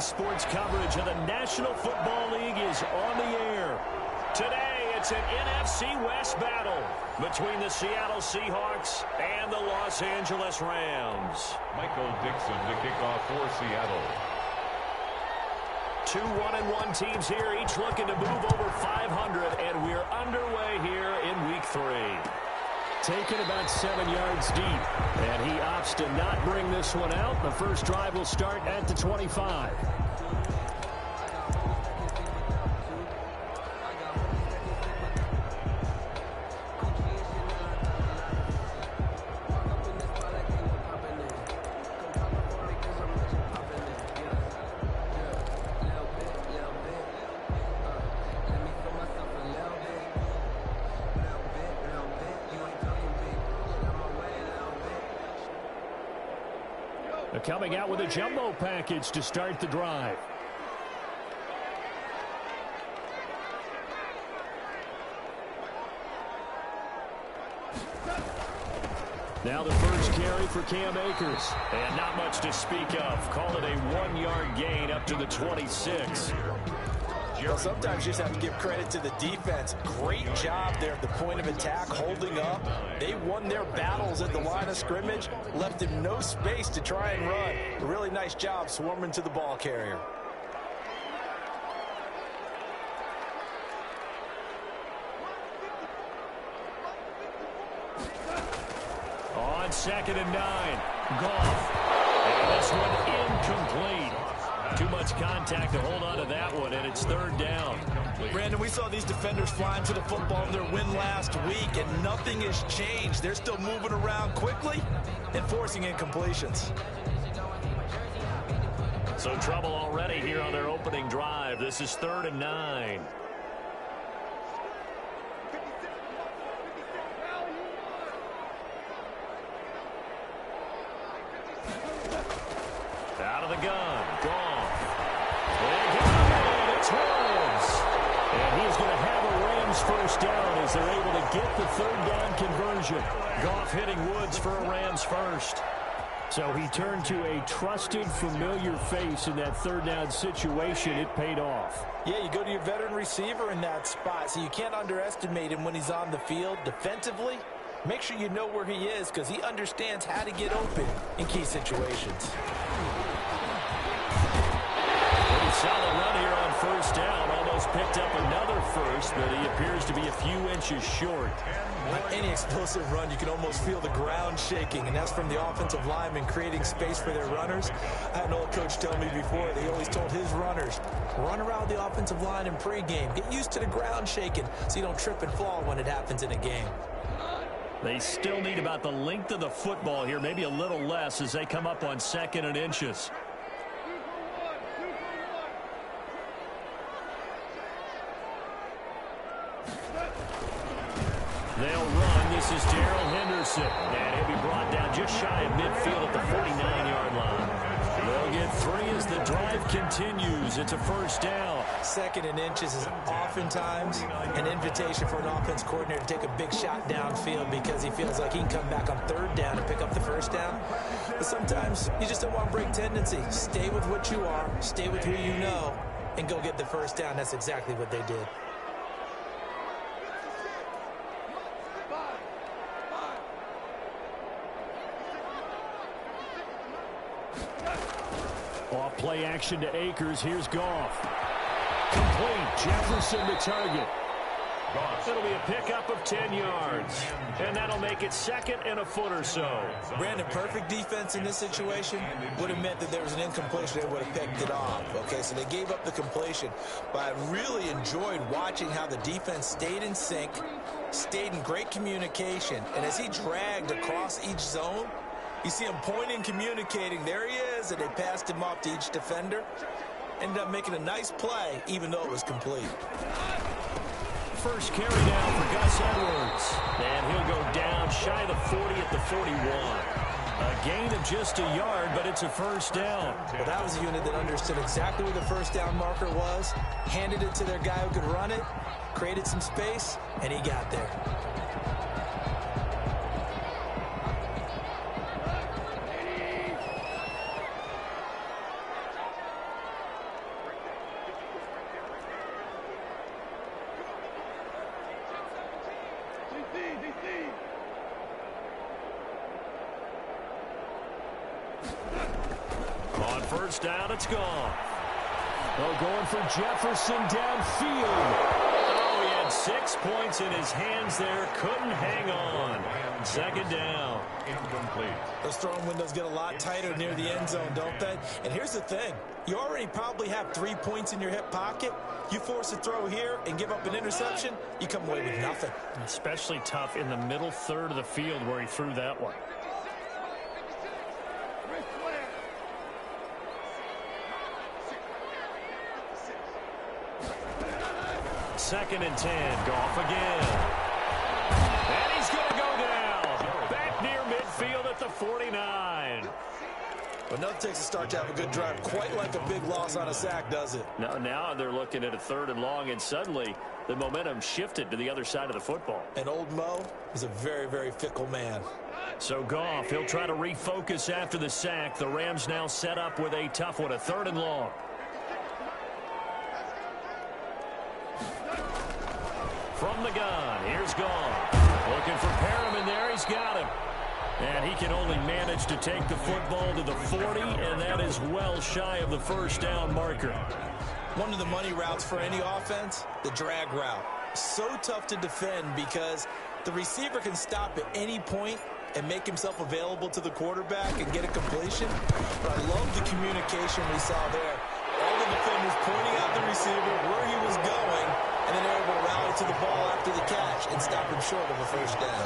sports coverage of the National Football League is on the air. Today, it's an NFC West battle between the Seattle Seahawks and the Los Angeles Rams. Michael Dixon to kick off for Seattle. Two 1-1 teams here, each looking to move over 500, and we're underway here in Week 3. Taken about 7 yards deep, and he opts to not bring this one out. The first drive will start at the 25. Coming out with a jumbo package to start the drive. Now the first carry for Cam Akers. And not much to speak of. Call it a 1-yard gain up to the 26. Well, sometimes you just have to give credit to the defense. Great job there at the point of attack, holding up. They won their battles at the line of scrimmage, left him no space to try and run. A really nice job swarming to the ball carrier. On 2nd and 9, Goff. And this one incomplete. Too much contact to hold on to that one, and it's 3rd down. Brandon, we saw these defenders flying to the football in their win last week, and nothing has changed. They're still moving around quickly and forcing incompletions. So trouble already here on their opening drive. This is 3rd and 9. Out of the gun, Goff. And it's Rams. And he's going to have a Rams first down as they're able to get the 3rd down conversion. Goff hitting Woods for a Rams first. So he turned to a trusted, familiar face in that 3rd down situation. It paid off. Yeah, you go to your veteran receiver in that spot, so you can't underestimate him when he's on the field. Defensively, make sure you know where he is because he understands how to get open in key situations. Solid run here on 1st down. Almost picked up another first, but he appears to be a few inches short. On any explosive run, you can almost feel the ground shaking, and that's from the offensive linemen creating space for their runners. I had an old coach tell me before, they always told his runners, run around the offensive line in pregame. Get used to the ground shaking so you don't trip and fall when it happens in a game. They still need about the length of the football here, maybe a little less as they come up on 2nd and inches. They'll run. This is Darrell Henderson. And he'll be brought down just shy of midfield at the 49-yard line. They'll get 3 as the drive continues. It's a 1st down. 2nd and inches is oftentimes an invitation for an offense coordinator to take a big shot downfield because he feels like he can come back on 3rd down and pick up the 1st down. But sometimes you just don't want to break tendency. Stay with what you are, stay with who you know, and go get the 1st down. That's exactly what they did. Off play action to Akers. Here's Goff. Complete. Jefferson to target. It'll be a pickup of 10 yards. And that'll make it 2nd and a foot or so. Brandon, perfect defense in this situation would have meant that there was an incompletion. They would have picked it off. Okay, so they gave up the completion. But I really enjoyed watching how the defense stayed in sync, stayed in great communication. And as he dragged across each zone, you see him pointing, communicating. There he is, and they passed him off to each defender. Ended up making a nice play, even though it was complete. First carry down for Gus Edwards. And he'll go down shy of the 40 at the 41. A gain of just a yard, but it's a 1st down. Well, that was a unit that understood exactly where the 1st down marker was, handed it to their guy who could run it, created some space, and he got there. On first down, it's gone. Oh, going for Jefferson downfield. Oh, he had 6 points in his hands there. Couldn't hang on. Second down. Incomplete. Those throwing windows get a lot tighter near the end zone, don't they? And here's the thing. You already probably have 3 points in your hip pocket. You force a throw here and give up an interception, you come away with nothing. Especially tough in the middle third of the field where he threw that one. Second and 10. Goff again. And he's going to go down. Back near midfield at the 49. Well, nothing takes a start to have a good drive, quite like a big loss on a sack, does it? Now they're looking at a 3rd and long, and suddenly the momentum shifted to the other side of the football. And old Mo is a very, very fickle man. So Goff, he'll try to refocus after the sack. The Rams now set up with a tough one, a 3rd and long. From the gun, here's Goff. Looking for Perriman there, he's got him. And he can only manage to take the football to the 40, and that is well shy of the first down marker. One of the money routes for any offense, the drag route. So tough to defend because the receiver can stop at any point and make himself available to the quarterback and get a completion. But I love the communication we saw there. All the defenders pointing out the receiver, where he was going, and then they're able to rally to the ball after the catch and stop him short of a first down.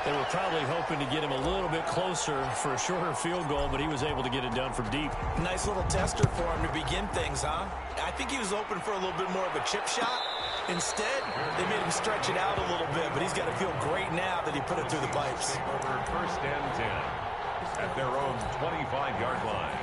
They were probably hoping to get him a little bit closer for a shorter field goal, but he was able to get it done from deep. Nice little tester for him to begin things, huh? I think he was open for a little bit more of a chip shot. Instead, they made him stretch it out a little bit, but he's got to feel great now that he put it through the pipes. Over first and 10 at their own 25-yard line.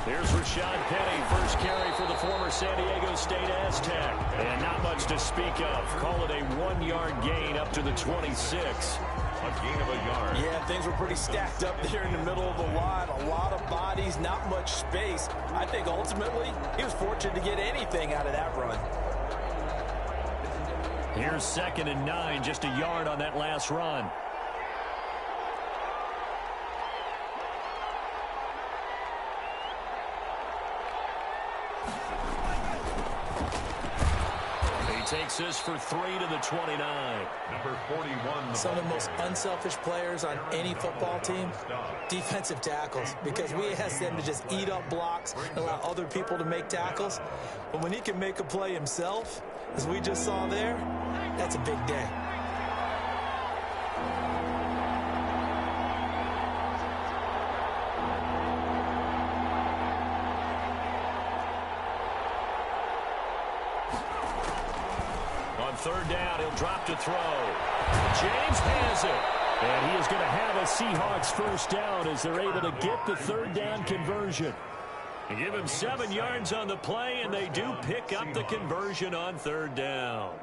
Here's Rashad Penny, first carry for the former San Diego State Aztec. And not much to speak of. Call it a 1-yard gain up to the 26. A gain of a yard. Yeah, things were pretty stacked up there in the middle of the line. A lot of bodies, not much space. I think ultimately he was fortunate to get anything out of that run. Here's 2nd and 9, just a yard on that last run. Takes this for 3 to the 29. Number 41. Some of the most unselfish players on any football team, defensive tackles, because we ask them to just eat up blocks and allow other people to make tackles. But when he can make a play himself, as we just saw there, that's a big day. Third down, he'll drop to throw. James has it. And he is going to have a Seahawks first down as they're able to get the 3rd down conversion. They give him 7 yards on the play, and they do pick up the conversion on 3rd down.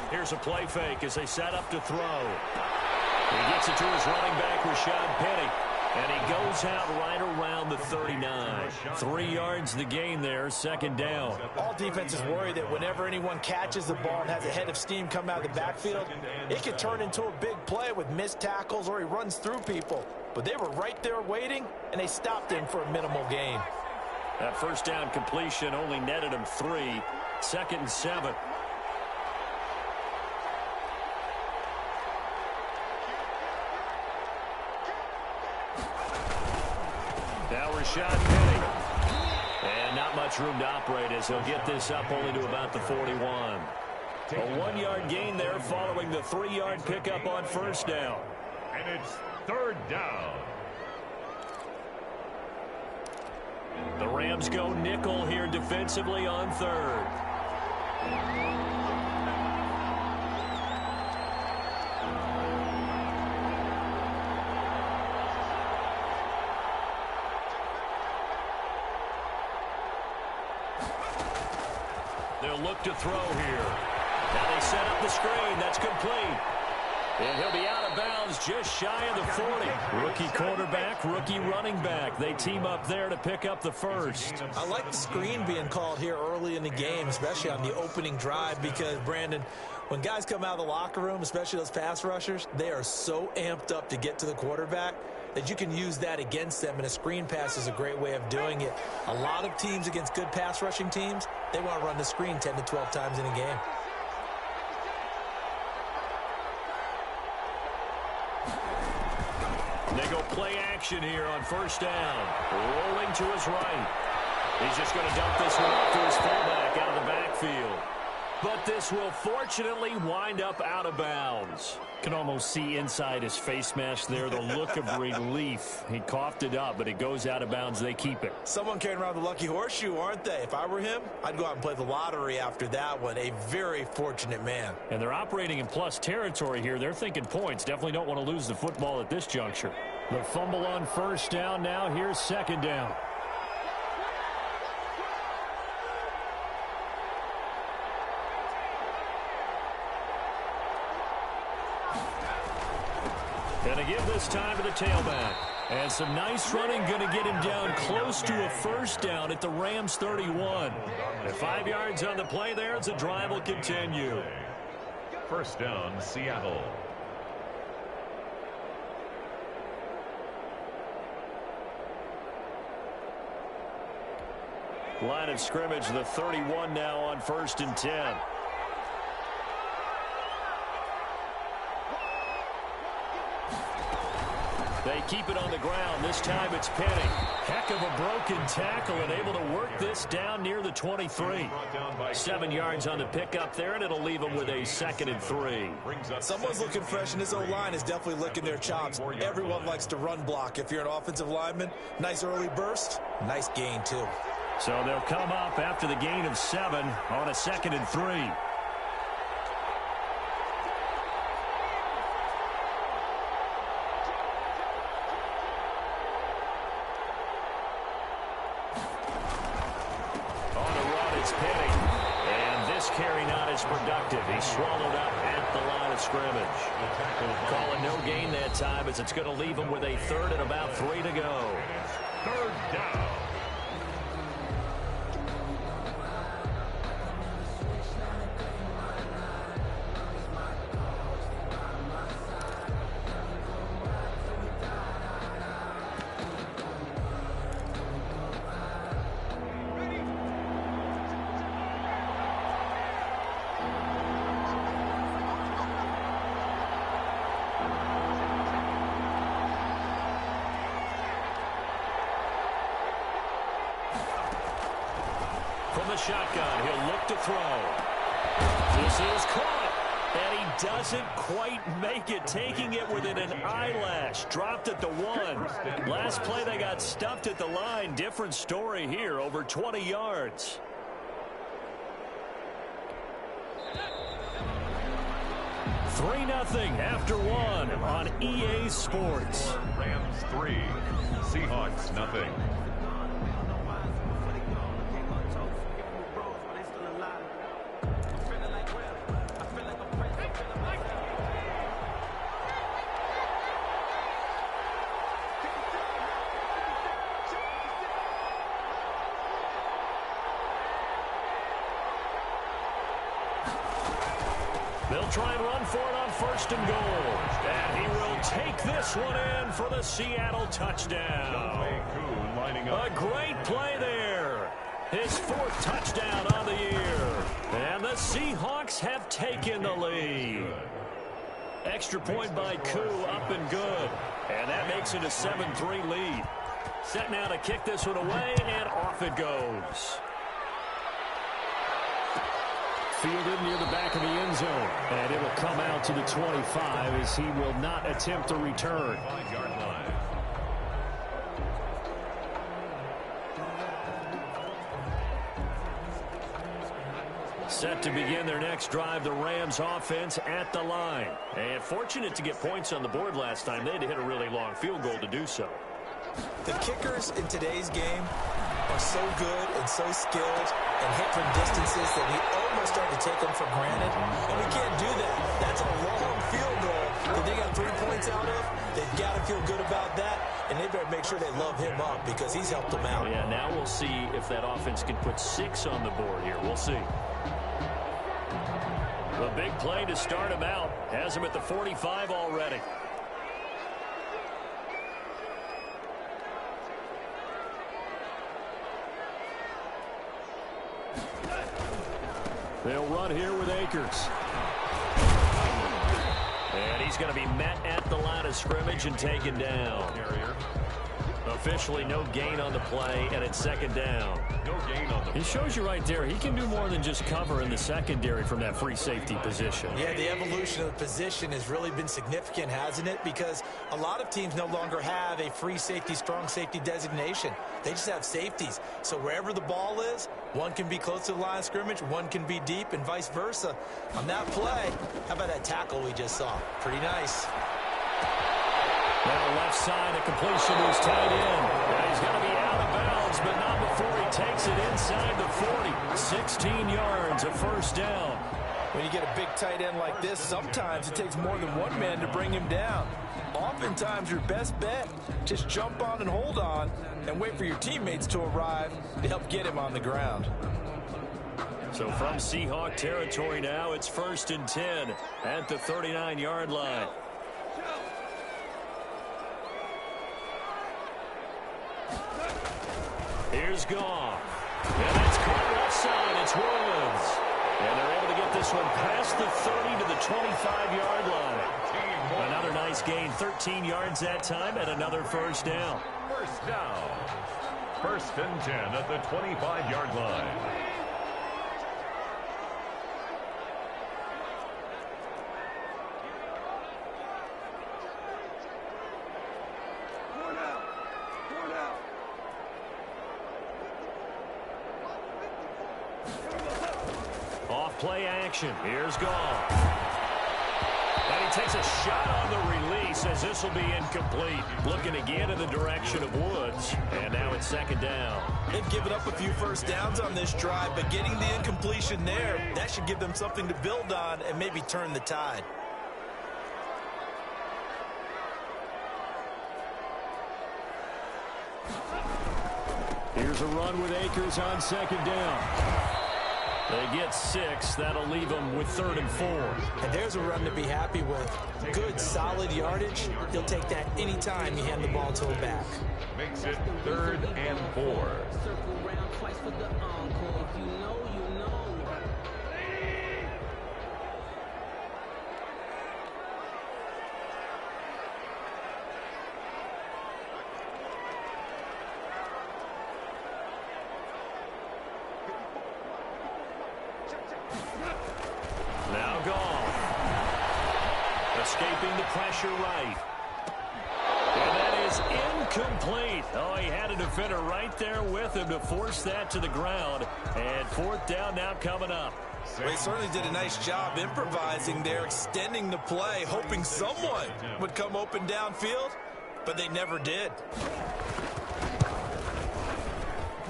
Here's a play fake as they set up to throw. He gets it to his running back, Rashad Penny. And he goes out right around the 39. 3 yards the gain there, 2nd down. All defenses worry that whenever anyone catches the ball and has a head of steam come out of the backfield, it could turn into a big play with missed tackles or he runs through people. But they were right there waiting, and they stopped him for a minimal gain. That first down completion only netted him 3. 2nd and 7. Now Rashad Penny. And not much room to operate as he'll get this up only to about the 41. A 1-yard gain there following the 3-yard pickup on first down. And it's third down. The Rams go nickel here defensively on third. They'll look to throw here. Now they set up the screen. That's complete. And he'll be out of bounds just shy of the 40. Rookie quarterback, rookie running back. They team up there to pick up the first. I like the screen being called here early in the game, especially on the opening drive, because, Brandon, when guys come out of the locker room, especially those pass rushers, they are so amped up to get to the quarterback that you can use that against them, and a screen pass is a great way of doing it. A lot of teams against good pass rushing teams, they want to run the screen 10 to 12 times in a game. They go play action here on first down. Rolling to his right. He's just going to dump this one off to his fullback out of the backfield. But this will fortunately wind up out of bounds. Can almost see inside his face mask there the look of relief. He coughed it up, but it goes out of bounds. They keep it. Someone carrying around the lucky horseshoe, aren't they? If I were him, I'd go out and play the lottery after that one. A very fortunate man. And they're operating in plus territory here. They're thinking points. Definitely don't want to lose the football at this juncture. The fumble on first down now. Here's second down. And to give this time to the tailback. And some nice running going to get him down close to a first down at the Rams 31. And 5 yards on the play there as the drive will continue. First down, Seattle. Line of scrimmage, the 31 now on 1st and 10. They keep it on the ground. This time it's Penny. Heck of a broken tackle and able to work this down near the 23. 7 yards on the pickup there, and it'll leave them with a 2nd and 3. Someone's looking fresh, and his O-line is definitely licking their chops. Everyone likes to run block. If you're an offensive lineman, nice early burst, nice gain too. So they'll come up after the gain of 7 on a 2nd and 3. Productive. He's swallowed up at the line of scrimmage. Call it no gain that time as it's going to leave him with a 3rd and about 3 to go. Third down. From the shotgun, he'll look to throw. This is caught, and he doesn't quite make it, taking it within an eyelash. Dropped at the 1. Last play, they got stuffed at the line. Different story here, over 20 yards. Three 0 after 1 on EA Sports. Rams 3, Seahawks 0. They'll try and run for it on 1st and goal. And he will take this one in for the Seattle touchdown. A great play there. His 4th touchdown on the year. And the Seahawks have taken the lead. Extra point by Koo, up and good. And that makes it a 7-3 lead. Set now to kick this one away, and off it goes. Fielded near the back of the end zone. And it will come out to the 25 as he will not attempt a return. 5-yard line. Set to begin their next drive, the Rams offense at the line. And fortunate to get points on the board last time. They had to hit a really long field goal to do so. The kickers in today's game are so good and so skilled and hit from distances that we almost start to take them for granted. And we can't do that. That's a long field goal that they got 3 points out of. They've got to feel good about that, and they better make sure they love him up because he's helped them out. Yeah, now we'll see if that offense can put 6 on the board here. We'll see. A big play to start him out. Has him at the 45 already. They'll run here with Akers. And he's going to be met at the line of scrimmage and taken down. Officially no gain on the play, and it's second down. No gain on the play. It shows you right there, he can do more than just cover in the secondary from that free safety position. Yeah, the evolution of the position has really been significant, hasn't it? Because a lot of teams no longer have a free safety, strong safety designation. They just have safeties. So wherever the ball is, one can be close to the line of scrimmage, one can be deep, and vice versa. On that play, how about that tackle we just saw? Pretty nice. Now left side, a completion was tied in. And he's going to be out of bounds, but not before he takes it inside the 40. 16 yards, a first down. When you get a big tight end like this, sometimes it takes more than one man to bring him down. Oftentimes, your best bet, just jump on and hold on and wait for your teammates to arrive to help get him on the ground. So from Seahawk territory now, it's 1st and 10 at the 39-yard line. Here's Goff. And that's caught left side. It's Woods. And they're able to get this one past the 30 to the 25-yard line. Another nice gain, 13 yards that time, and another first down. First down. 1st and 10 at the 25-yard line. Play action. Here's Goff. And he takes a shot on the release as this will be incomplete. Looking again in the direction of Woods. And now it's second down. They've given up a few first downs on this drive, but getting the incompletion there, that should give them something to build on and maybe turn the tide. Here's a run with Akers on second down. They get 6. That'll leave them with 3rd and 4. And there's a run to be happy with. Good, solid yardage. He'll take that anytime you hand the ball to him back. Makes it 3rd and 4. Now Goff. Escaping the pressure right. And that is incomplete. Oh, he had a defender right there with him to force that to the ground. And 4th down now coming up. Well, he certainly did a nice job improvising there, extending the play, hoping someone would come open downfield, but they never did.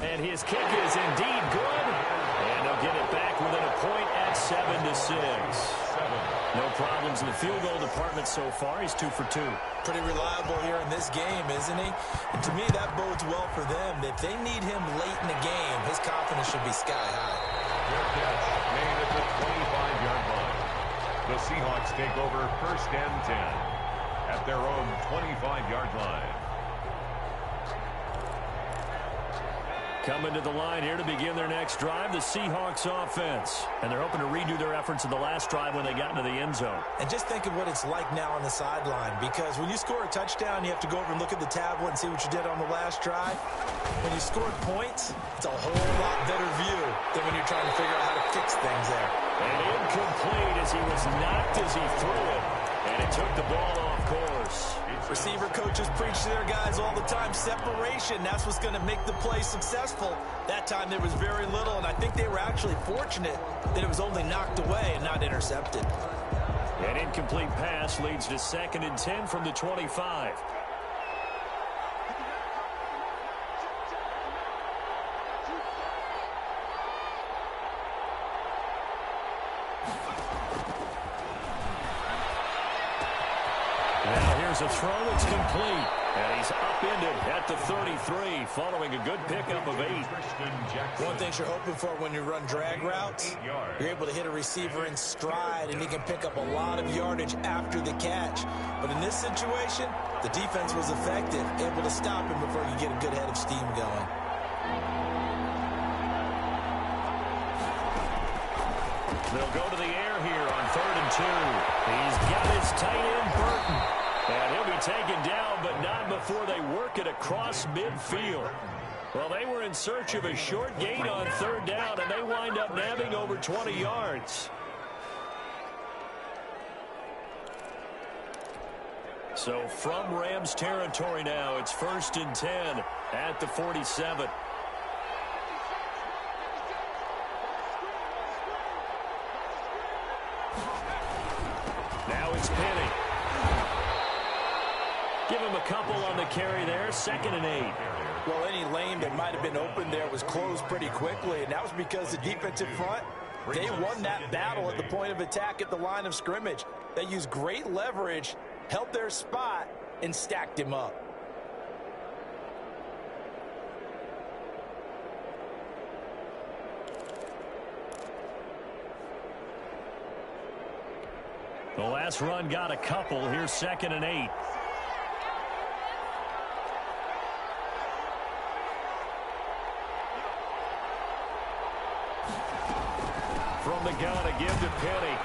And his kick is indeed good. And they'll get it back within a point at 7-6. No problems in the field goal department so far. He's 2 for 2. Pretty reliable here in this game, isn't he? And to me, that bodes well for them. If they need him late in the game, his confidence should be sky high. Made at the 25-yard line. The Seahawks take over 1st and 10 at their own 25-yard line. Coming to the line here to begin their next drive, the Seahawks offense. And they're hoping to redo their efforts in the last drive when they got into the end zone. And just think of what it's like now on the sideline, because when you score a touchdown, you have to go over and look at the tablet and see what you did on the last drive. When you scored points, it's a whole lot better view than when you're trying to figure out how to fix things there. And incomplete as he was knocked as he threw it. And it took the ball off course. Receiver coaches preach to their guys all the time. Separation, that's what's going to make the play successful. That time there was very little, and I think they were actually fortunate that it was only knocked away and not intercepted. An incomplete pass leads to 2nd and 10 from the 25. Now here's a throw that's complete. And he's upended at the 33 following a good pickup of 8. One thing you're hoping for when you run drag routes, you're able to hit a receiver in stride and he can pick up a lot of yardage after the catch. But in this situation, the defense was effective, able to stop him before he could get a good head of steam going. They'll go to the air here on 3rd and 2. He's got his tight end, Burton. And he'll be taken down, but not before they work it across midfield. Well, they were in search of a short gain on 3rd down, and they wind up nabbing over 20 yards. So from Rams territory now, it's 1st and 10 at the 47. Now it's Penny. Give him a couple on the carry there. 2nd and 8. Well, any lane that might have been open there was closed pretty quickly, and that was because the defensive front, they won that battle at the point of attack at the line of scrimmage. They used great leverage, held their spot, and stacked him up. The last run got a couple. Here's 2nd and 8. From the gun, a give to Penny.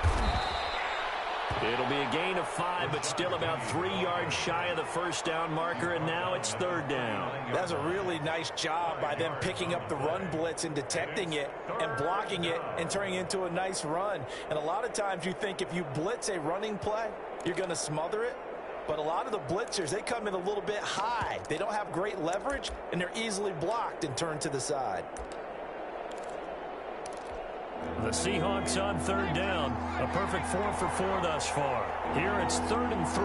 It'll be a gain of 5, but still about 3 yards shy of the 1st down marker, and now it's 3rd down. That's a really nice job by them picking up the run blitz and detecting it and blocking it and turning it into a nice run. And a lot of times you think if you blitz a running play, you're going to smother it. But a lot of the blitzers, they come in a little bit high. They don't have great leverage, and they're easily blocked and turned to the side. The Seahawks on 3rd down. A perfect 4 for 4 thus far. Here it's 3rd and 3.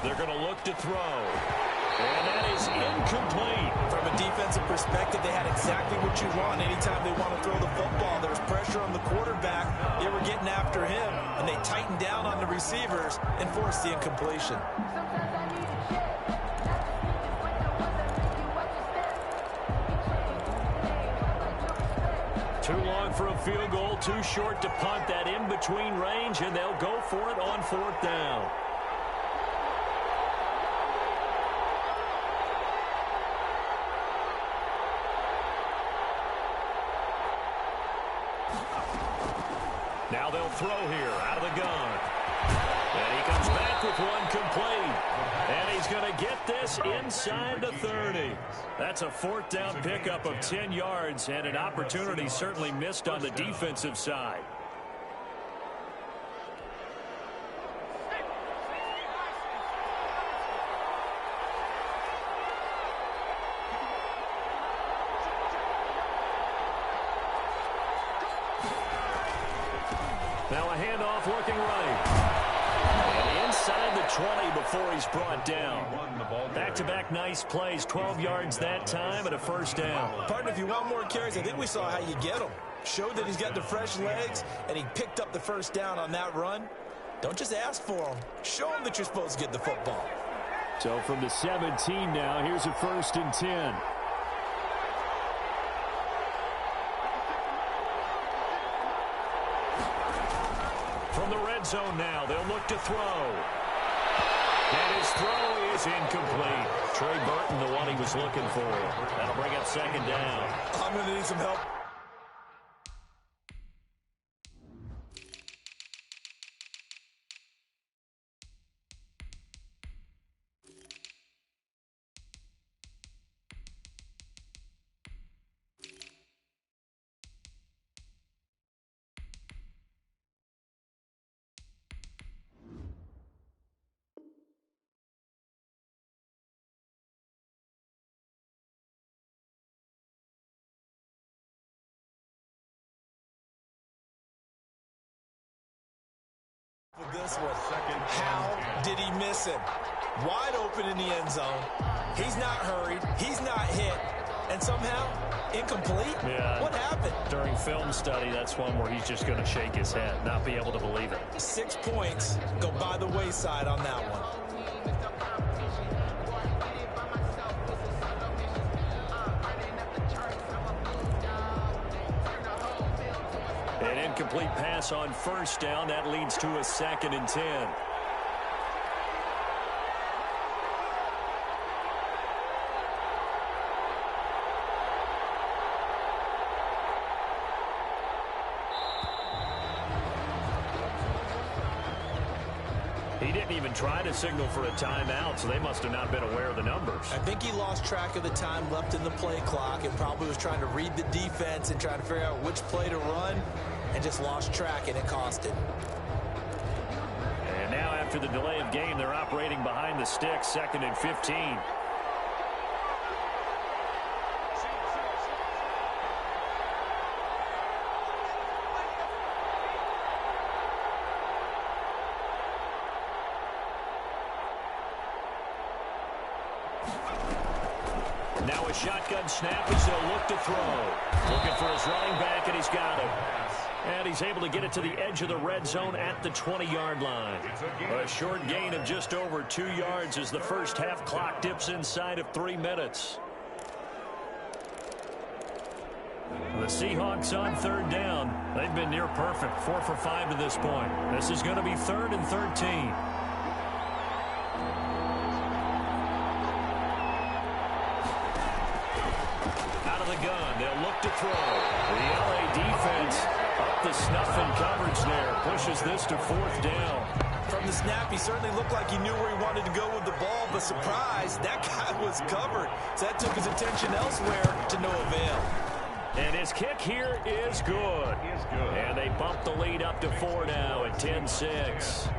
They're going to look to throw. And that is incomplete. From a defensive perspective, they had exactly what you want. Anytime they want to throw the football, there was pressure on the quarterback. They were getting after him, and they tightened down on the receivers and forced the incompletion. Too long for a field goal, too short to punt. That in-between range, and they'll go for it on 4th down. Now they'll throw here out of the gun. And he comes back with one complete. And he's going to get this inside the 30. That's a 4th down pickup of 10 yards and an opportunity certainly missed on the defensive side. Now a handoff looking right. And inside the 20 before he's brought down. Back-to-back nice plays, 12 yards that time and a 1st down. Partner, if you want more carries, I think we saw how you get them. Showed that he's got the fresh legs, and he picked up the 1st down on that run. Don't just ask for them. Show them that you're supposed to get the football. So from the 17 now, here's a 1st and 10. From the red zone now, they'll look to throw. And his throw is incomplete. Trey Burton, the one he was looking for. That'll bring up second down. I'm going to need some help. With this one, how did he miss him? Wide open in the end zone. He's not hurried. He's not hit. And somehow, incomplete? Yeah. What happened? During film study, that's one where he's just going to shake his head, not be able to believe it. 6 points go by the wayside on that one. An incomplete pass on first down. That leads to a 2nd and 10. He didn't even try to signal for a timeout, so they must have not been aware of the numbers. I think he lost track of the time left in the play clock and probably was trying to read the defense and trying to figure out which play to run and just lost track, and it cost him. And now after the delay of game, they're operating behind the sticks, 2nd and 15. Now a shotgun snap as they'll look to throw. Looking for his running back, and he's got him. And he's able to get it to the edge of the red zone at the 20-yard line. A short gain of just over 2 yards as the first half clock dips inside of 3 minutes. The Seahawks on 3rd down. They've been near perfect, 4 for 5 to this point. This is going to be 3rd and 13. Gun. They'll look to throw. The LA defense up the snuff in coverage there. Pushes this to 4th down. From the snap, he certainly looked like he knew where he wanted to go with the ball, but surprise, that guy was covered. So that took his attention elsewhere to no avail. And his kick here is good. And they bump the lead up to 4 now at 10-6.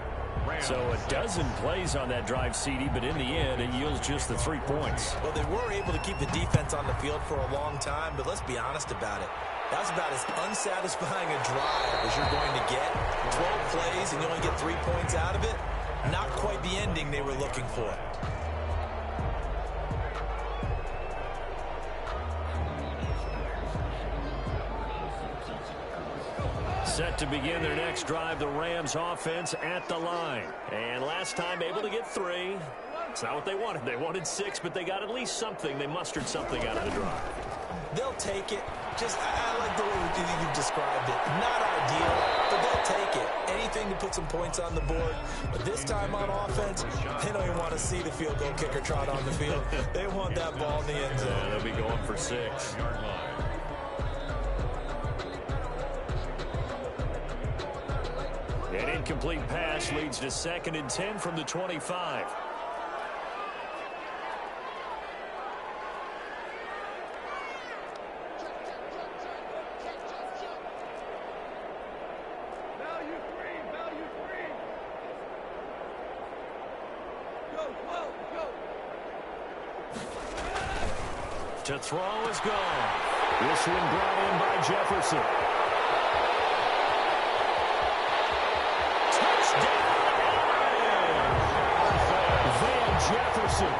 So a dozen plays on that drive, CD, but in the end, it yields just the 3 points. Well, they were able to keep the defense on the field for a long time, but let's be honest about it. That was about as unsatisfying a drive as you're going to get. 12 plays and you only get 3 points out of it. Not quite the ending they were looking for. Set to begin their next drive, the Rams offense at the line. And last time able to get 3. It's not what they wanted. They wanted 6, but they got at least something. They mustered something out of the drive. They'll take it. I like the way you've described it. Not ideal, but they'll take it. Anything to put some points on the board. But this time on offense, they don't even want to see the field goal kicker trot on the field. They want that ball in the end zone. Yeah, they'll be going for 6. An incomplete pass leads to 2nd and 10 from the 25. To throw is gone. This one brought in by Jefferson. Jefferson,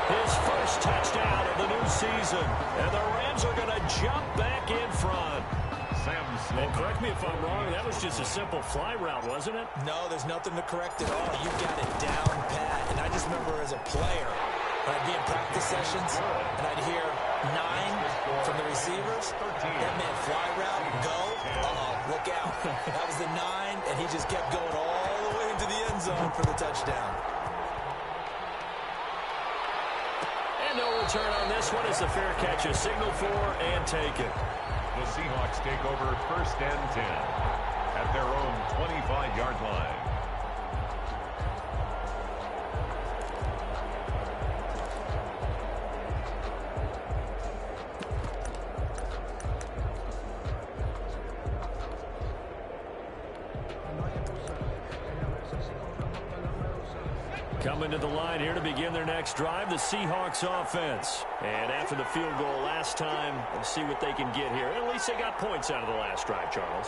his first touchdown of the new season. And the Rams are going to jump back in front. And correct me if I'm wrong, that was just a simple fly route, wasn't it? No, there's nothing to correct at all. You've got it down pat. And I just remember as a player, when I'd be in practice sessions, and I'd hear 9 from the receivers. That meant fly route, go. Uh-oh, look out. That was the 9, and he just kept going all the way into the end zone for the touchdown. And no return on this one as the fair catch is signaled for and taken. The Seahawks take over 1st and 10 at their own 25-yard line. Coming to the line here to begin their next drive, the Seahawks offense. And after the field goal last time, let's see what they can get here. At least they got points out of the last drive, Charles.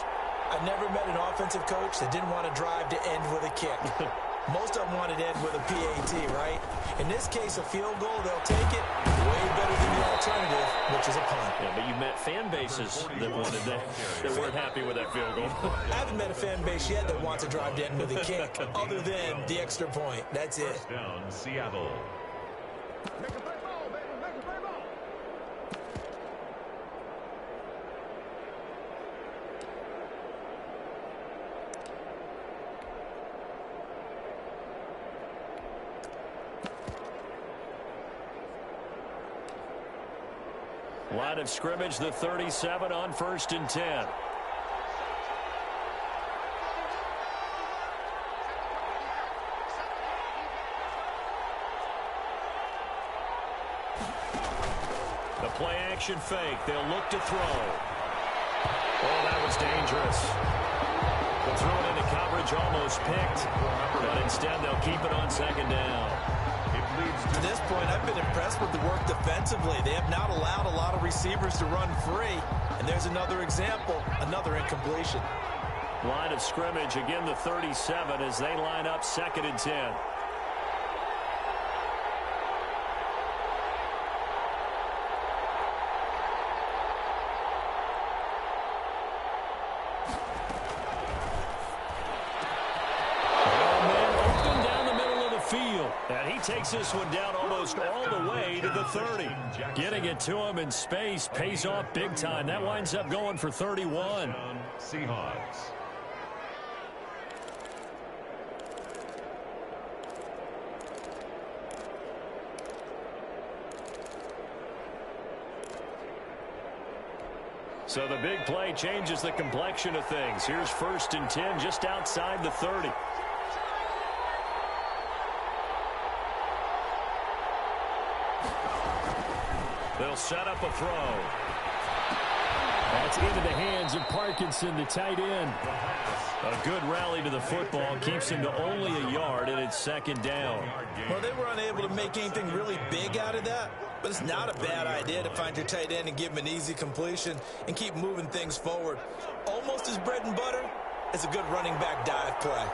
I've never met an offensive coach that didn't want to drive to end with a kick. Most of them wanted to end with a PAT, right? In this case, a field goal, they'll take it way better than the alternative, which is a punt. Yeah, but you met fan bases that wanted that weren't happy with that field goal. I haven't met a fan base yet that wants to drive to end with a kick, other than the extra point. That's it. First down, Seattle. Line of scrimmage, the 37 on 1st and 10. The play action fake. They'll look to throw. Oh, that was dangerous. They'll throw it into coverage, almost picked. But instead, they'll keep it on 2nd down. To this point, I've been impressed with the work defensively. They have not allowed a lot of receivers to run free. And there's another example, another incompletion. Line of scrimmage, again the 37 as they line up 2nd and 10. And he takes this one down almost all the way to the 30. Getting it to him in space pays off big time. That winds up going for 31. Seahawks. So the big play changes the complexion of things. Here's 1st and 10 just outside the 30. They'll set up a throw. That's into the hands of Parkinson, the tight end. A good rally to the football keeps him to only a yard, and it's 2nd down. Well, they were unable to make anything really big out of that, but it's not a bad idea to find your tight end and give him an easy completion and keep moving things forward. Almost as bread and butter as a good running back dive play.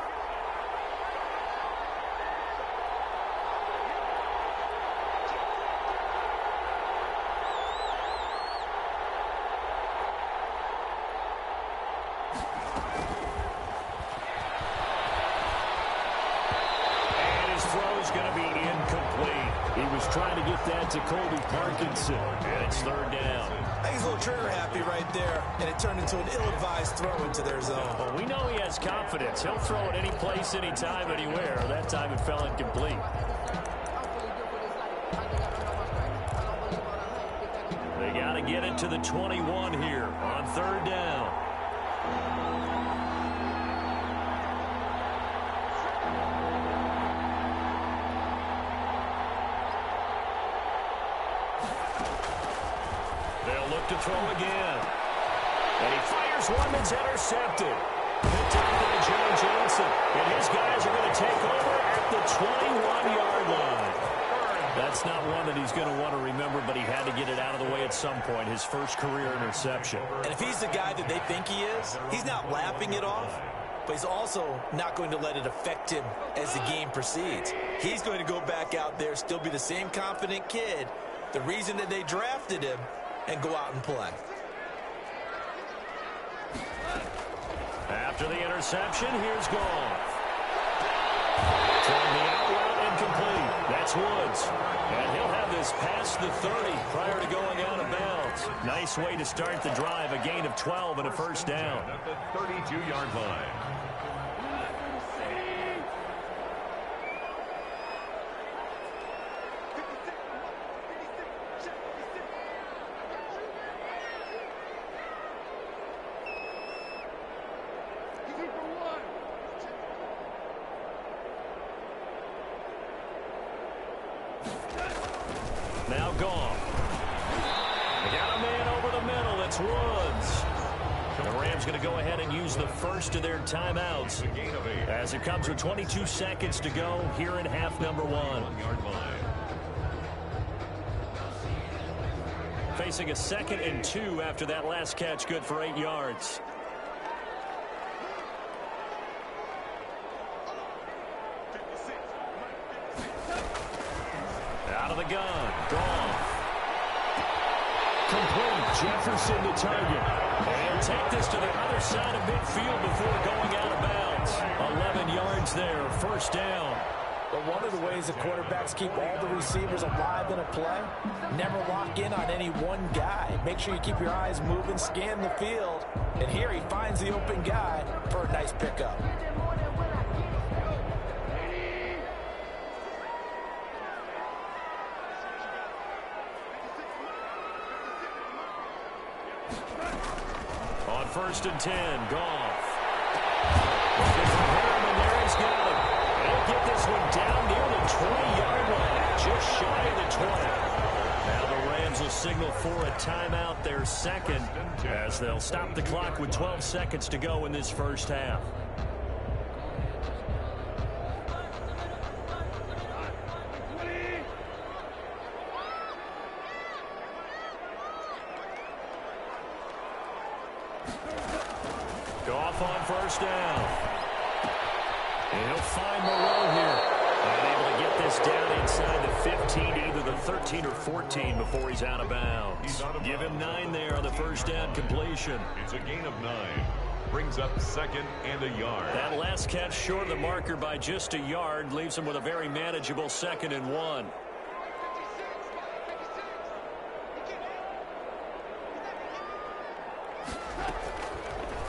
Trying to get that to Colby Parkinson, and it's 3rd down. I think he's a little trigger happy right there, and it turned into an ill-advised throw into their zone. Well, we know he has confidence. He'll throw it any place, anytime, anywhere. That time it fell incomplete. They got to get it to the 21 here on 3rd down. To throw again. And he fires one that's intercepted. Picked up by Joe Johnson. And his guys are going to take over at the 21-yard line. That's not one that he's going to want to remember, but he had to get it out of the way at some point. His first career interception. And if he's the guy that they think he is, he's not laughing it off, but he's also not going to let it affect him as the game proceeds. He's going to go back out there, still be the same confident kid, the reason that they drafted him, and go out and play. After the interception, here's Goff. Throwing the out route incomplete. That's Woods. And he'll have this past the 30 prior to going out of bounds. Nice way to start the drive. A gain of 12 and a 1st down. At the 32-yard line. Goff. They got a man over the middle. It's Woods. The Rams going to go ahead and use the first of their timeouts as it comes with 22 seconds to go here in half number one. Facing a 2nd and 2 after that last catch, good for 8 yards. Out of the gun, Goff. Complete, Jefferson to target. And take this to the other side of midfield before going out of bounds. 11 yards there, first down. But one of the ways the quarterbacks keep all the receivers alive in a play, never lock in on any one guy. Make sure you keep your eyes moving, scan the field. And here he finds the open guy for a nice pickup. On 1st and 10, Goff. Looking for him, and there he's got it. They'll get this one down near the 20-yard line, just shy of the 20. Now the Rams will signal for a timeout, their second, as they'll stop the clock with 12 seconds to go in this first half. Goff on first down. And he'll find Moreau here. And able to get this down inside the 15, either the 13 or 14 before he's out of bounds. Give him 9 there on the first down completion. It's a gain of 9. Brings up 2nd and a yard. That last catch short of the marker by just a yard leaves him with a very manageable 2nd and 1.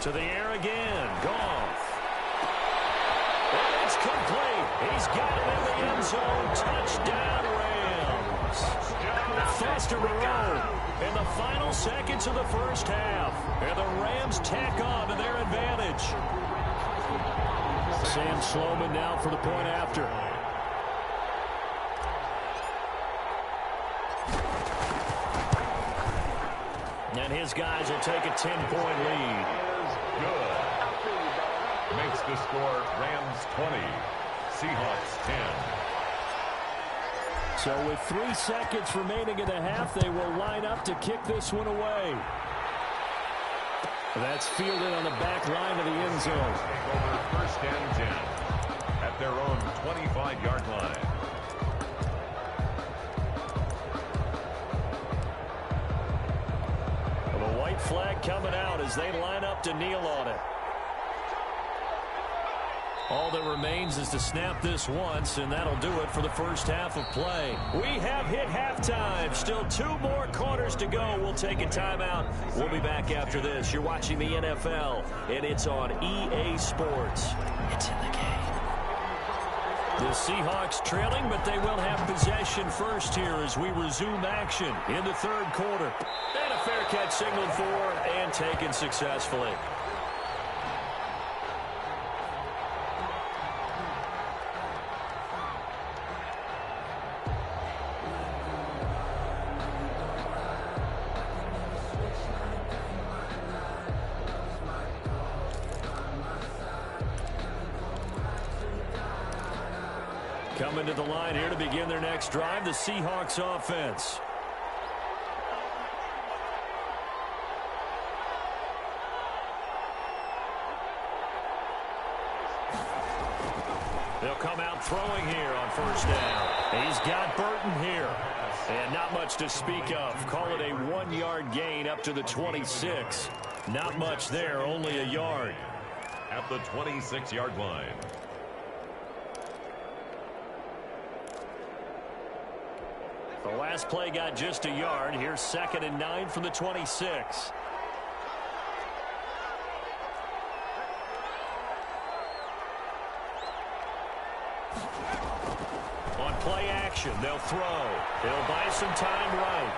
To the air again, Goff. And it's complete. He's got it in the end zone. Touchdown, Rams. Foster Moreau in the final seconds of the first half. And the Rams tack on to their advantage. Sam Sloman now for the point after. And his guys will take a 10-point lead. Good. Makes the score Rams 20, Seahawks 10. So with 3 seconds remaining in the half, they will line up to kick this one away. That's fielded on the back line of the end zone. Over 1st and 10 at their own 25-yard line. The white flag coming out as they line up to kneel on it. All that remains is to snap this once, and that'll do it for the first half of play. We have hit halftime. Still 2 more quarters to go. We'll take a timeout. We'll be back after this. You're watching the NFL, and it's on EA Sports. It's in the game. The Seahawks trailing, but they will have possession first here as we resume action in the 3rd quarter. And a fair catch signaled for and taken successfully. Coming to the line here to begin their next drive, the Seahawks offense. They'll come out throwing here on first down. He's got Burton here. And not much to speak of. Call it a 1-yard gain up to the 26. Not much there, only a yard. At the 26-yard line. The last play got just a yard. Here's 2nd and 9 from the 26. On play action, they'll throw. They'll buy some time right.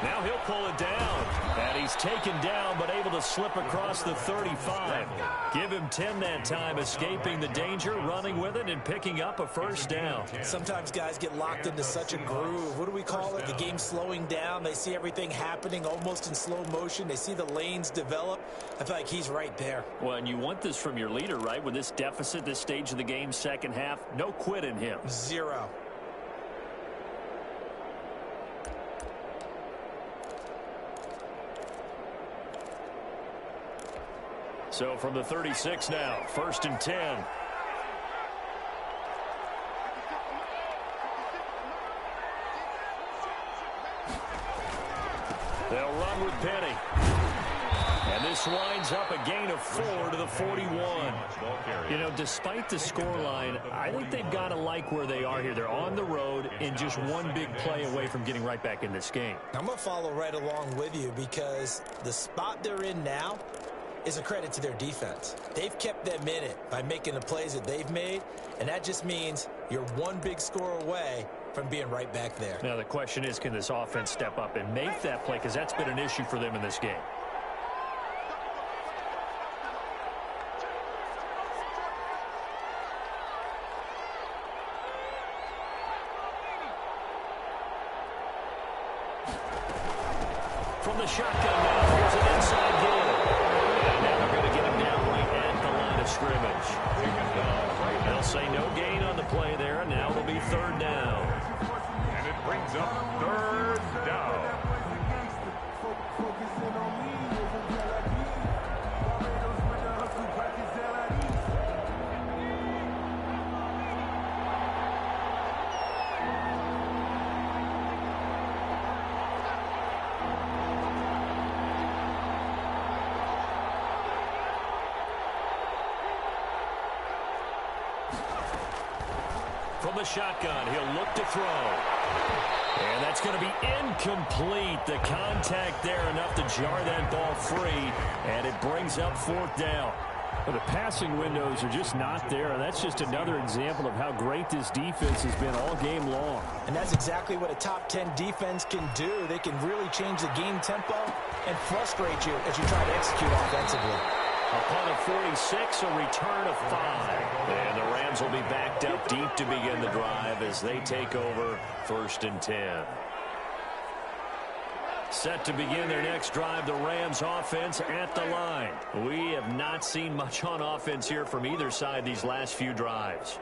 Now he'll pull it down. And he's taken down, but able to slip across the 35. Give him 10 that time, escaping the danger, running with it, and picking up a first down. Sometimes guys get locked into such a groove. What do we call it? The game slowing down. They see everything happening almost in slow motion. They see the lanes develop. I feel like he's right there. Well, and you want this from your leader, right? With this deficit, this stage of the game, second half, no quit in him. Zero. So from the 36 now, 1st and 10. They'll run with Penny. And this winds up a gain of 4 to the 41. You know, despite the scoreline, I think they've got to like where they are here. They're on the road and just one big play away from getting right back in this game. I'm going to follow right along with you because the spot they're in now is a credit to their defense. They've kept them in it by making the plays that they've made, and that just means you're one big score away from being right back there. Now the question is, can this offense step up and make that play? Because that's been an issue for them in this game. From the shotgun now, here's an inside game. And now they're going to get him down right at the line of scrimmage. They'll say no gain on the play there, and now it'll be 3rd down. And it brings up 3rd down. From the shotgun, he'll look to throw. And that's going to be incomplete. The contact there enough to jar that ball free. And it brings up 4th down. Well, the passing windows are just not there. That's just another example of how great this defense has been all game long. And that's exactly what a top 10 defense can do. They can really change the game tempo and frustrate you as you try to execute offensively. Upon a 46, a return of 5. And the Rams will be backed up deep to begin the drive as they take over 1st and 10. Set to begin their next drive, the Rams offense at the line. We have not seen much on offense here from either side these last few drives.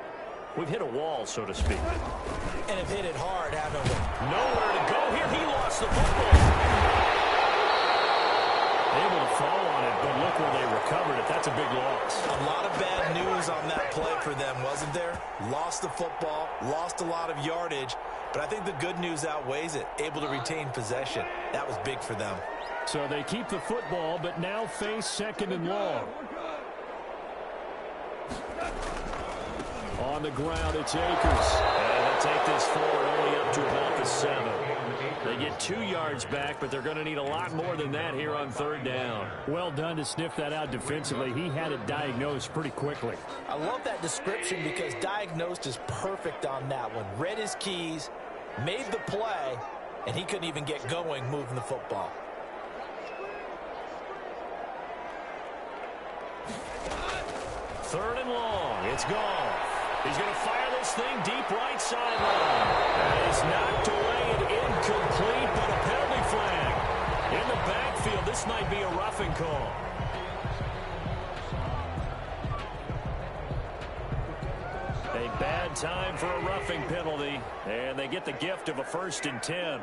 We've hit a wall, so to speak. And have hit it hard, haven't we? Nowhere to go here. He lost the football. Able to fall on it, but look where they recovered it. That's a big loss. A lot of bad news on that play for them, wasn't there? Lost the football, lost a lot of yardage, but I think the good news outweighs it. Able to retain possession. That was big for them. So they keep the football, but now face 2nd and long. On the ground, it's Akers. And they'll take this forward only up to about the 7. They get 2 yards back, but they're going to need a lot more than that here on 3rd down. Well done to sniff that out defensively. He had it diagnosed pretty quickly. I love that description because diagnosed is perfect on that one. Read his keys, made the play, and he couldn't even get going moving the football. Third and long. It's gone. He's going to fire this thing deep right sideline. That is knocked away and incomplete, but a penalty flag. In the backfield, this might be a roughing call. A bad time for a roughing penalty, and they get the gift of a 1st and 10.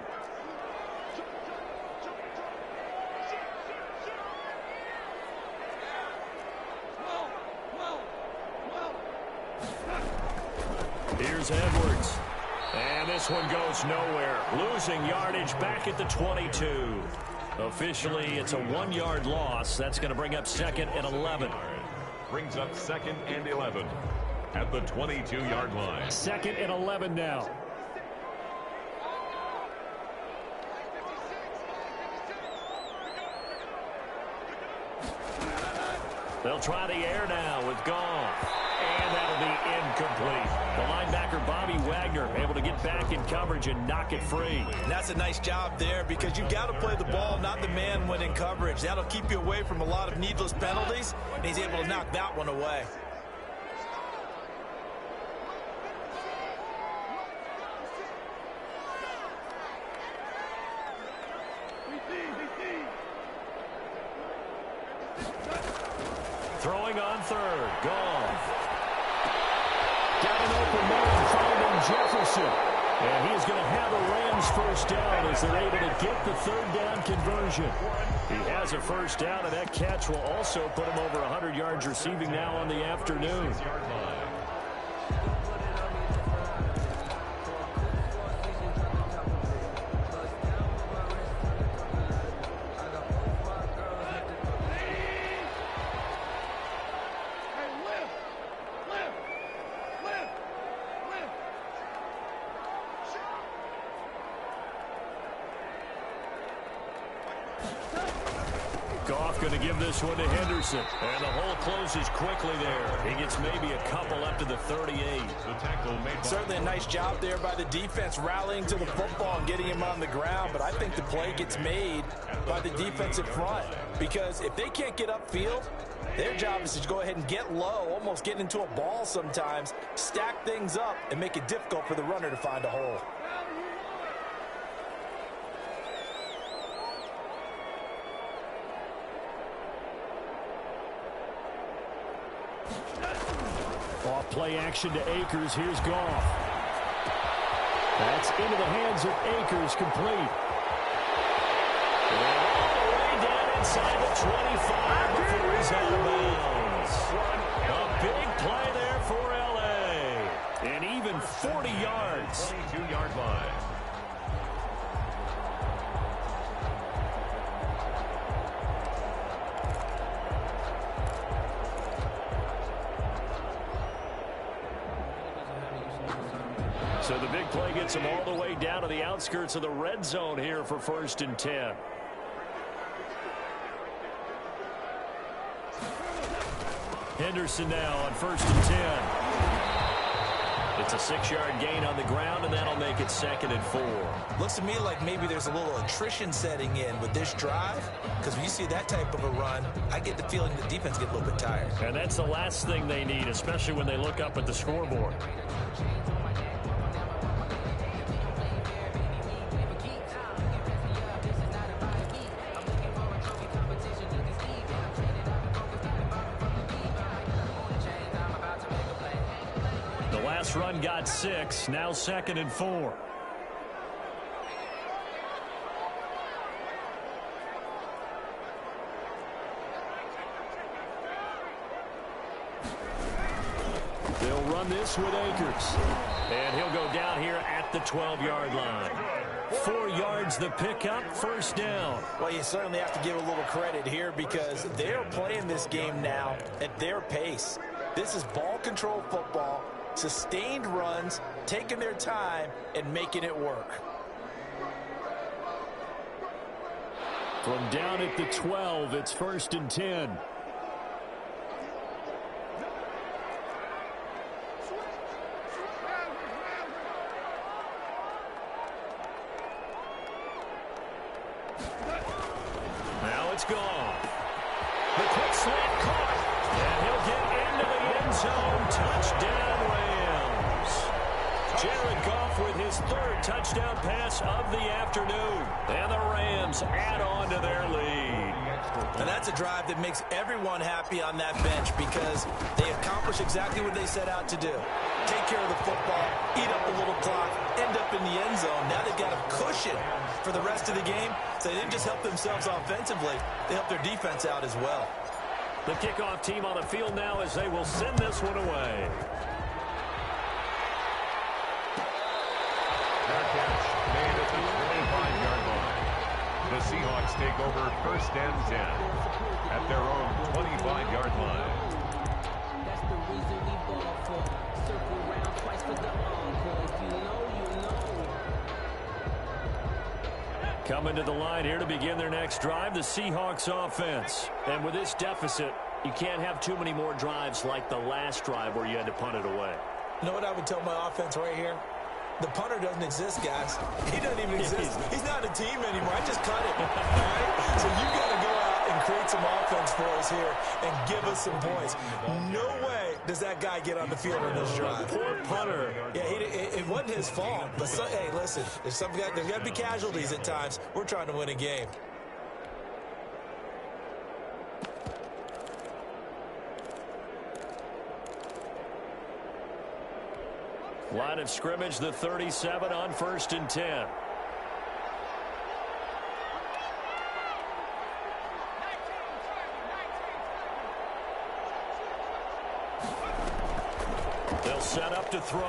Here's Edwards. And this one goes nowhere. Losing yardage back at the 22. Officially, it's a 1-yard loss. That's going to bring up 2nd and 11. Brings up 2nd and 11 at the 22-yard line. 2nd and 11 now. They'll try the air now with Goff. And that'll be incomplete. The linebacker bottom Bobby Wagner able to get back in coverage and knock it free. And that's a nice job there because you've got to play the ball, not the man when in coverage. That'll keep you away from a lot of needless penalties, and he's able to knock that one away. Throwing on third. Goff. Got an open man finding Jefferson. And he's going to have a Rams first down as they're able to get the third down conversion. He has a first down, and that catch will also put him over 100 yards receiving now on the afternoon. Goff going to give this one to Henderson. And the hole closes quickly there. He gets maybe a couple up to the 38. Certainly a nice job there by the defense rallying to the football and getting him on the ground. But I think the play gets made by the defensive front. Because if they can't get upfield, their job is to go ahead and get low, almost get into a ball sometimes, stack things up, and make it difficult for the runner to find a hole. Off play action to Akers. Here's Goff. That's into the hands of Akers, complete. And all the way down inside the 25 before he's out of bounds. A big play there for L.A. And even 40 yards. 22-yard line. So the big play gets him all the way down to the outskirts of the red zone here for 1st and 10. Henderson now on 1st and 10. It's a 6-yard gain on the ground, and that'll make it 2nd and 4. Looks to me like maybe there's a little attrition setting in with this drive, because when you see that type of a run, I get the feeling the defense gets a little bit tired. And that's the last thing they need, especially when they look up at the scoreboard. Run got 6, now 2nd and 4. They'll run this with Akers. And he'll go down here at the 12-yard line. 4 yards the pickup, 1st down. Well, you certainly have to give a little credit here because they're playing this game now at their pace. This is ball control football. Sustained runs, taking their time, and making it work. From down at the 12, it's 1st and 10. Now it's gone. The quick slant caught, and he'll get into the end zone. Touchdown, Rams. Jared Goff with his 3rd touchdown pass of the afternoon. And the Rams add on to their lead. And that's a drive that makes everyone happy on that bench because they accomplish exactly what they set out to do. Take care of the football, eat up a little clock, end up in the end zone. Now they've got a cushion for the rest of the game. So they didn't just help themselves offensively, they helped their defense out as well. The kickoff team on the field now as they will send this one away. That catch made at the 25-yard line. The Seahawks take over 1st and 10 at their own 25-yard line. That's the reason we ball for. Circle round twice for the encore. If you know, you know. Coming to the line here to begin their next drive, the Seahawks offense. And with this deficit, you can't have too many more drives like the last drive where you had to punt it away. You know what I would tell my offense right here? The punter doesn't exist, guys. He doesn't even exist. He's not a team anymore. I just cut it. All right? So you got to go out and create some offense for us here and give us some points. No way does that guy get on the field on this drive. Poor punter. Yeah, it wasn't his fault. But hey, listen, there's got to be casualties at times. We're trying to win a game. Line of scrimmage, the 37 on 1st and 10. They'll set up to throw.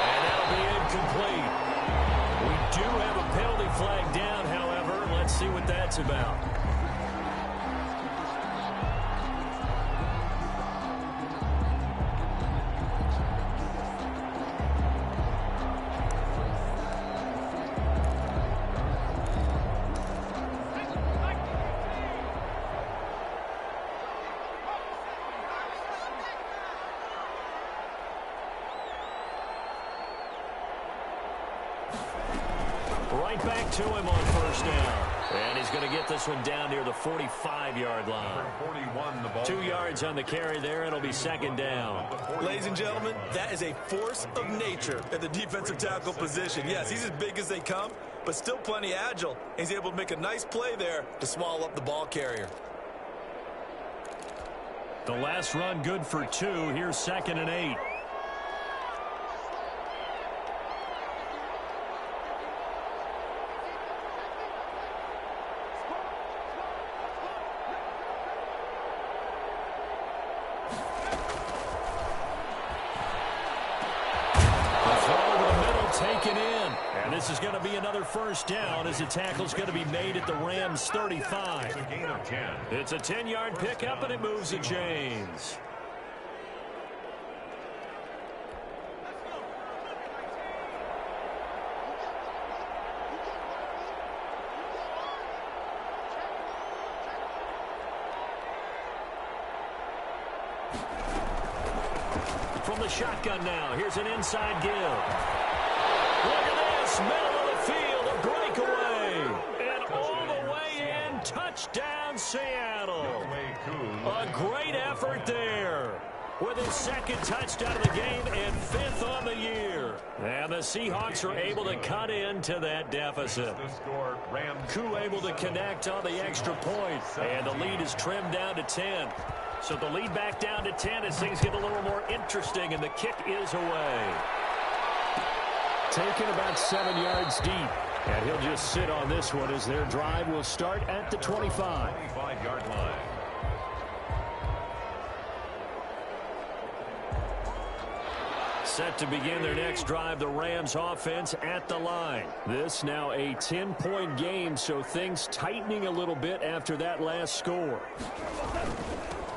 And that'll be incomplete. We do have a penalty flag down, however. Let's see what that's about. Right back to him on 1st down. And he's going to get this one down near the 45-yard line. 41, the ball. 2 yards on the carry there. It'll be 2nd down. Ladies and gentlemen, that is a force of nature at the defensive tackle position. Yes, he's as big as they come, but still plenty agile. He's able to make a nice play there to swallow up the ball carrier. The last run good for 2. Here's 2nd and 8. Taken in. And this is going to be another 1st down as the tackle's going to be made at the Rams 35. It's a gain of 10. It's a 10-yard pickup, and it moves the chains. From the shotgun now, here's an inside give. Look at this, middle of the field, a breakaway. And all the way in, touchdown Seattle. A great effort there. With his 2nd touchdown of the game and 5th on the year. And the Seahawks are able to cut into that deficit. Koo able to connect on the extra point. And the lead is trimmed down to 10. So the lead back down to 10 as things get a little more interesting, and the kick is away. Taken about 7 yards deep. And he'll just sit on this one as their drive will start at the 25. 25-yard line. Set to begin their next drive, the Rams offense at the line. This now a 10-point game, so things tightening a little bit after that last score.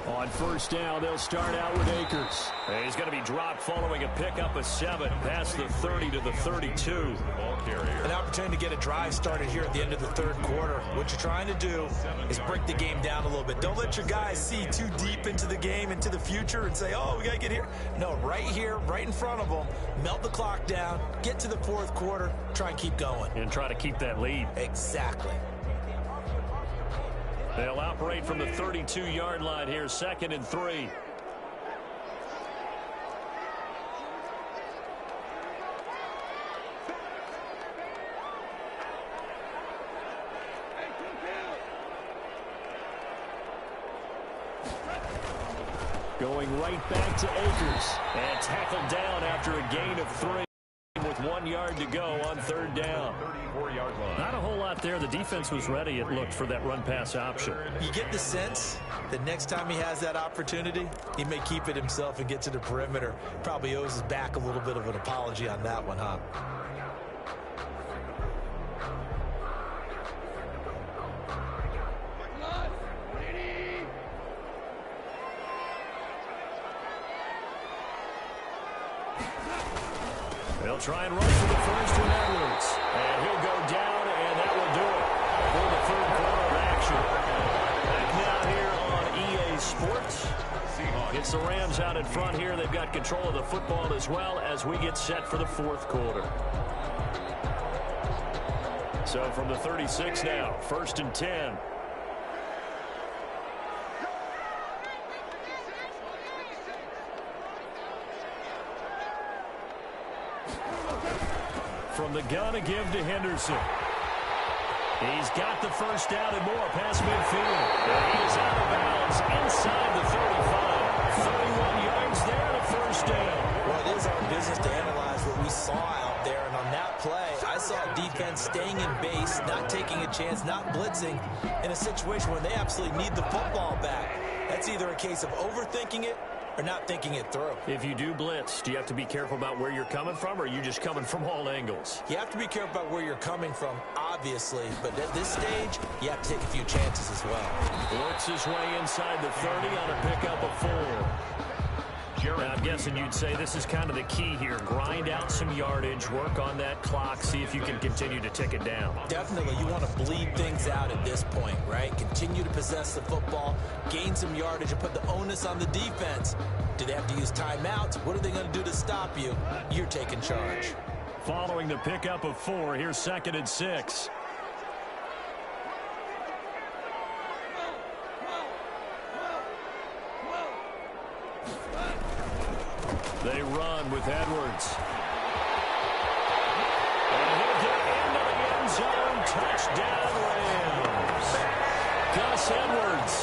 On 1st down, they'll start out with Akers. And he's going to be dropped following a pickup of 7 past the 30 to the 32. Ball carrier. An opportunity to get a drive started here at the end of the 3rd quarter. What you're trying to do is break the game down a little bit. Don't let your guys see too deep into the game, into the future, and say, oh, we got to get here. No, right here, right in front of them, melt the clock down, get to the 4th quarter, try and keep going. And try to keep that lead. Exactly. They'll operate from the 32-yard line here, 2nd and 3. Going right back to Akers. And tackled down after a gain of 3. With 1 yard to go on 3rd down. 34-yard line. Not a whole lot there. The defense was ready, it looked, for that run-pass option. You get the sense that next time he has that opportunity, he may keep it himself and get to the perimeter. Probably owes his back a little bit of an apology on that one, huh? They'll try and run for the first with Edwards. And he'll go down, and that will do it for the 3rd quarter of action. Back now here on EA Sports. It's the Rams out in front here. They've got control of the football as well as we get set for the fourth quarter. So from the 36 now, 1st and 10. From the gun to give to Henderson. He's got the first down and more past midfield. And he is out of bounds inside the 35. 31 yards there and a first down. Well, it is our business to analyze what we saw out there. And on that play, I saw defense staying in base, not taking a chance, not blitzing in a situation where they absolutely need the football back. That's either a case of overthinking it or not thinking it through. If you do blitz, do you have to be careful about where you're coming from, or are you just coming from all angles? You have to be careful about where you're coming from, obviously, but at this stage, you have to take a few chances as well. Works his way inside the 30 on a pickup of 4. Now, I'm guessing you'd say this is kind of the key here. Grind out some yardage, work on that clock, see if you can continue to tick it down. Definitely, you want to bleed things out at this point, right? Continue to possess the football, gain some yardage, and put the onus on the defense. Do they have to use timeouts? What are they going to do to stop you? You're taking charge. Following the pickup of 4, here's 2nd and 6. They run with Edwards. And he'll get into the end zone. Touchdown, Rams. Gus Edwards,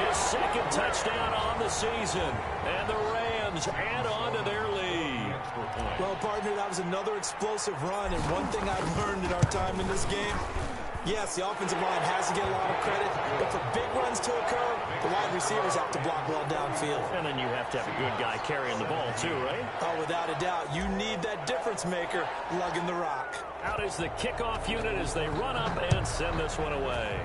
his 2nd touchdown on the season. And the Rams add on to their lead. Well, partner, that was another explosive run. And one thing I've learned in our time in this game, yes, the offensive line has to get a lot of credit, but for big runs to occur, the wide receivers have to block well downfield. And then you have to have a good guy carrying the ball too, right? Oh, without a doubt. You need that difference maker lugging the rock. Out is the kickoff unit as they run up and send this one away.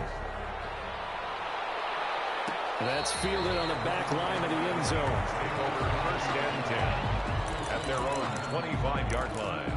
That's fielded on the back line of the end zone. Take over 1st and 10 at their own 25-yard line.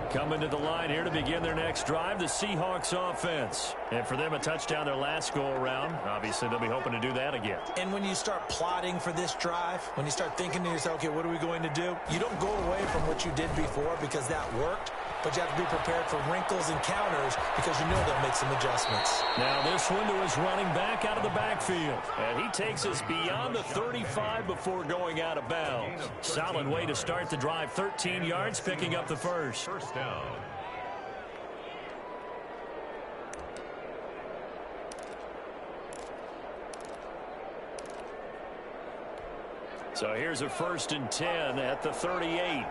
Coming to the line here to begin their next drive, the Seahawks offense. And for them, a touchdown their last go-around. Obviously, they'll be hoping to do that again. And when you start plotting for this drive, when you start thinking to yourself, okay, what are we going to do? You don't go away from what you did before because that worked, but you have to be prepared for wrinkles and counters because you know they'll make some adjustments. Now this window is running back out of the backfield. And he takes us beyond the 35 before going out of bounds. Solid way to start the drive. 13 yards, picking up the first. First down. So here's a 1st and 10 at the 38.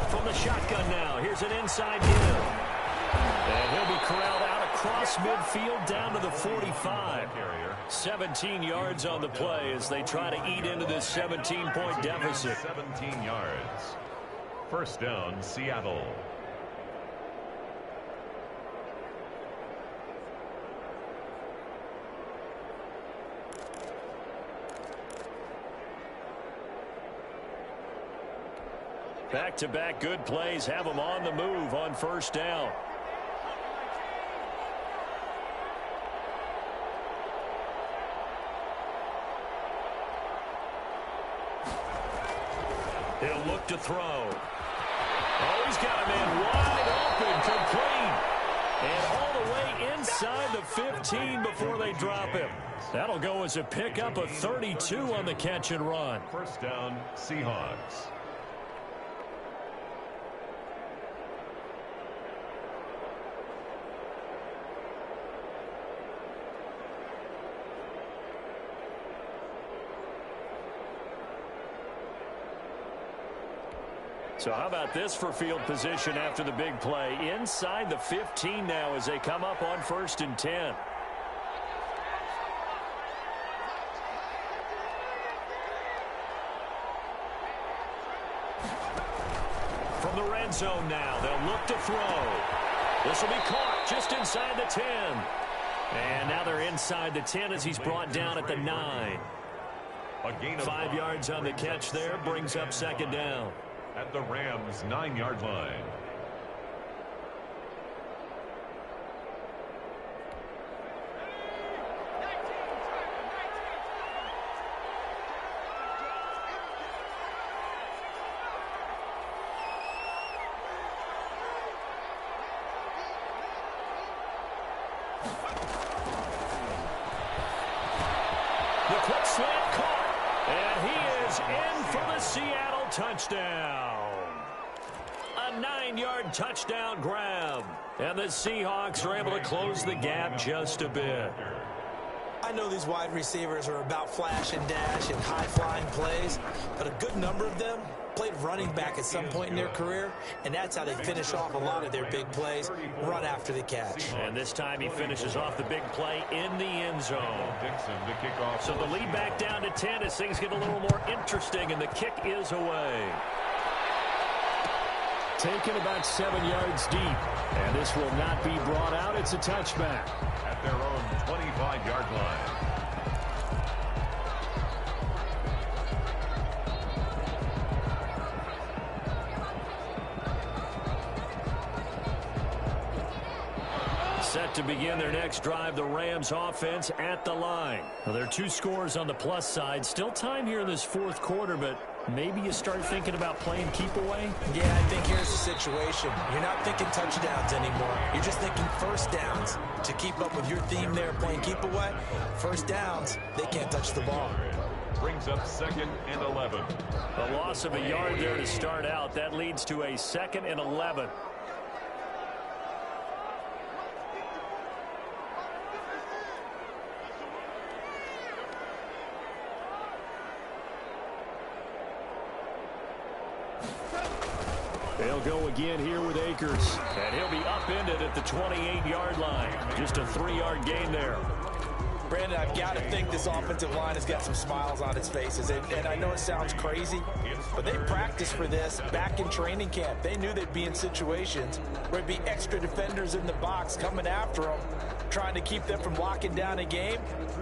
From the shotgun now, here's an inside give. And he'll be corralled out across midfield down to the 45. 17 yards on the play as they try to eat into this 17-point deficit. 17 yards. First down, Seattle. Back-to-back good plays have them on the move on 1st down. He'll look to throw. Oh, he's got a man wide open, complete. And all the way inside the 15 before they drop him. That'll go as a pickup of 32 on the catch and run. First down, Seahawks. So how about this for field position after the big play? Inside the 15 now as they come up on 1st and 10. from the red zone now. They'll look to throw. This will be caught just inside the 10. And now they're inside the 10 as he's brought down at the 9. 5 yards on the catch there, brings up second down. At the Rams' 9-yard line. The quick slant caught, and he is in for the Seattle touchdown. A 9-yard touchdown grab, and the Seahawks are able to close the gap just a bit. I know these wide receivers are about flash and dash and high-flying plays, but a good number of them played running back at some point in their career, and that's how they finish off a lot of their big plays, run after the catch. And this time he finishes off the big play in the end zone. So the lead back down to 10 as things get a little more interesting, and the kick is away. Taken about 7 yards deep, and this will not be brought out. It's a touchback. At their own 25-yard line. Set to begin their next drive, the Rams offense at the line. Well, there are 2 scores on the plus side. Still time here in this fourth quarter, but maybe you start thinking about playing keep away? Yeah, I think here's the situation. You're not thinking touchdowns anymore. You're just thinking first downs. To keep up with your theme there, playing keep away, first downs, they can't touch the ball. Brings up 2nd and 11. A loss of a yard there to start out. That leads to a 2nd and 11. They'll go again here with Akers. And he'll be upended at the 28-yard line. Just a 3-yard gain there. Brandon, I've got to think this offensive line has got some smiles on its faces. And I know it sounds crazy, but they practiced for this back in training camp. They knew they'd be in situations where there'd be extra defenders in the box coming after them, trying to keep them from locking down a game.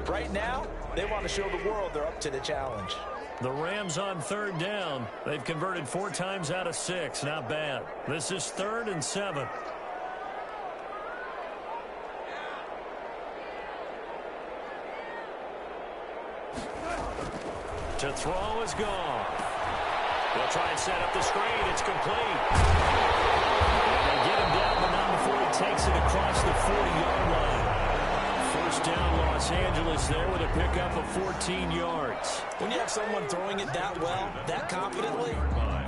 Right now, they want to show the world they're up to the challenge. The Rams on 3rd down. They've converted 4 times out of 6. Not bad. This is 3rd and 7. To throw is gone. They'll try and set up the screen. It's complete. And they get him down, but not before he takes it across the 40-yard line. First down, Los Angeles there with a pickup of 14 yards. When you have someone throwing it that well, that confidently,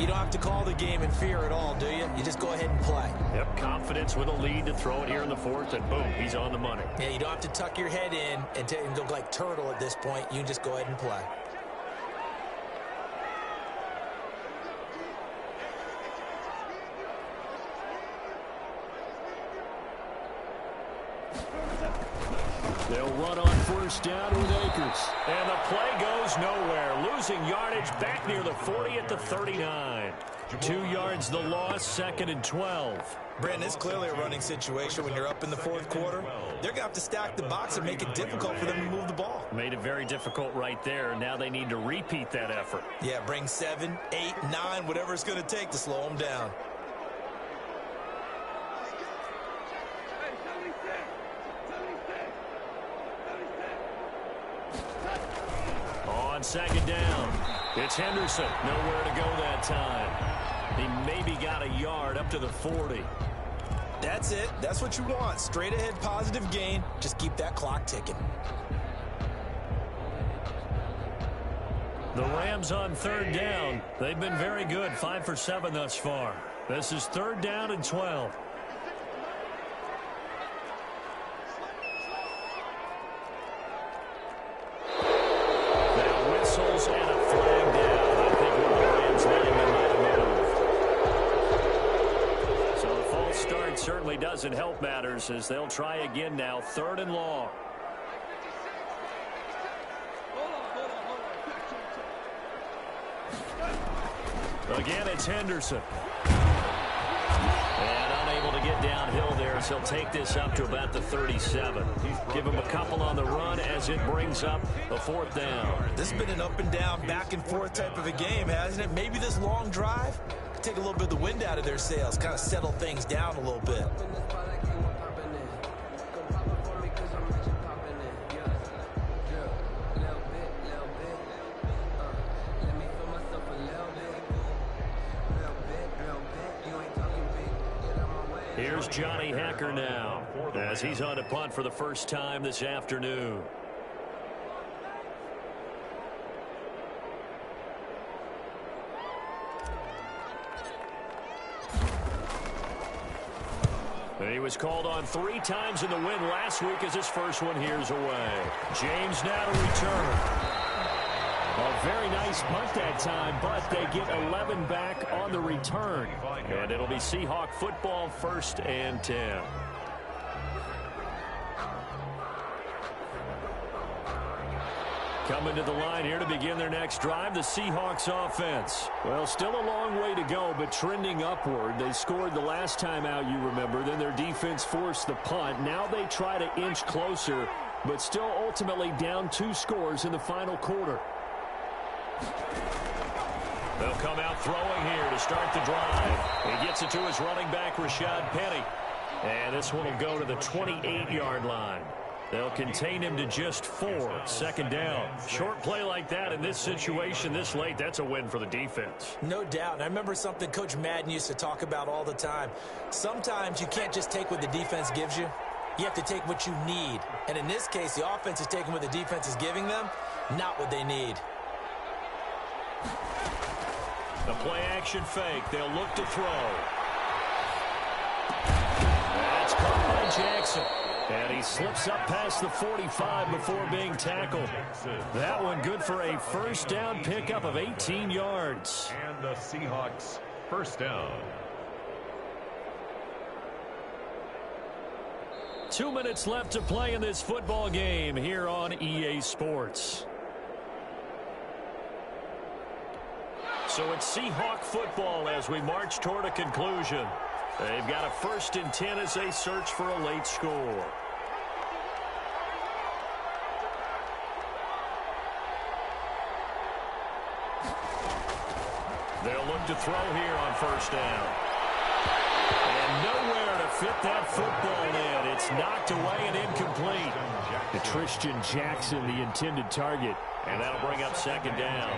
you don't have to call the game in fear at all, do you? You just go ahead and play. Yep, confidence with a lead to throw it here in the 4th, and boom, he's on the money. Yeah, you don't have to tuck your head in and go like turtle at this point. You just go ahead and play. They'll run on first down with Akers. And the play goes nowhere. Losing yardage back near the 40 at the 39. 2 yards the loss, 2nd and 12. Brandon, it's clearly a running situation when you're up in the 4th quarter. They're going to have to stack the box and make it difficult for them to move the ball. Made it very difficult right there. Now they need to repeat that effort. Yeah, bring 7, 8, 9, whatever it's going to take to slow them down. On 2nd down, it's Henderson. Nowhere to go that time. He maybe got a yard up to the 40. That's it. That's what you want. Straight ahead positive gain. Just keep that clock ticking. The Rams on 3rd down. They've been very good. 5 for 7 thus far. This is 3rd down and 12. Whistles and a flag down. I think one of the Rams linemen might have moved. So the false start certainly doesn't help matters as they'll try again now. 3rd and long. Again, it's Henderson. And unable to get downhill there, so he'll take this up to about the 37. Give him a couple on the run as it brings up a 4th down. This has been an up and down, back and forth type of a game, hasn't it? Maybe this long drive could take a little bit of the wind out of their sails, kind of settle things down a little bit. Here's Johnny Hacker now as he's on to punt for the first time this afternoon. He was called on 3 times in the win last week as his first one here's away. James now to return. A very nice punt that time, but they get 11 back on the return. And it'll be Seahawk football, 1st and 10. Coming to the line here to begin their next drive, the Seahawks offense. Well, still a long way to go, but trending upward. They scored the last time out, you remember. Then their defense forced the punt. Now they try to inch closer, but still ultimately down 2 scores in the final quarter. They'll come out throwing here to start the drive. He gets it to his running back, Rashad Penny. And this one will go to the 28-yard line. They'll contain him to just 4. 2nd down. Short play like that in this situation this late, that's a win for the defense. No doubt. And I remember something Coach Madden used to talk about all the time. Sometimes you can't just take what the defense gives you. You have to take what you need. And in this case, the offense is taking what the defense is giving them, not what they need. The play-action fake. They'll look to throw. That's caught by Jackson. And he slips up past the 45 before being tackled. That one good for a 1st down pickup of 18 yards. And the Seahawks 1st down. 2 minutes left to play in this football game here on EA Sports. So it's Seahawk football as we march toward a conclusion. They've got a 1st and 10 as they search for a late score. They'll look to throw here on 1st down. And nowhere to fit that football in. It's knocked away and incomplete. The Christian Jackson, the intended target. And that'll bring up 2nd down.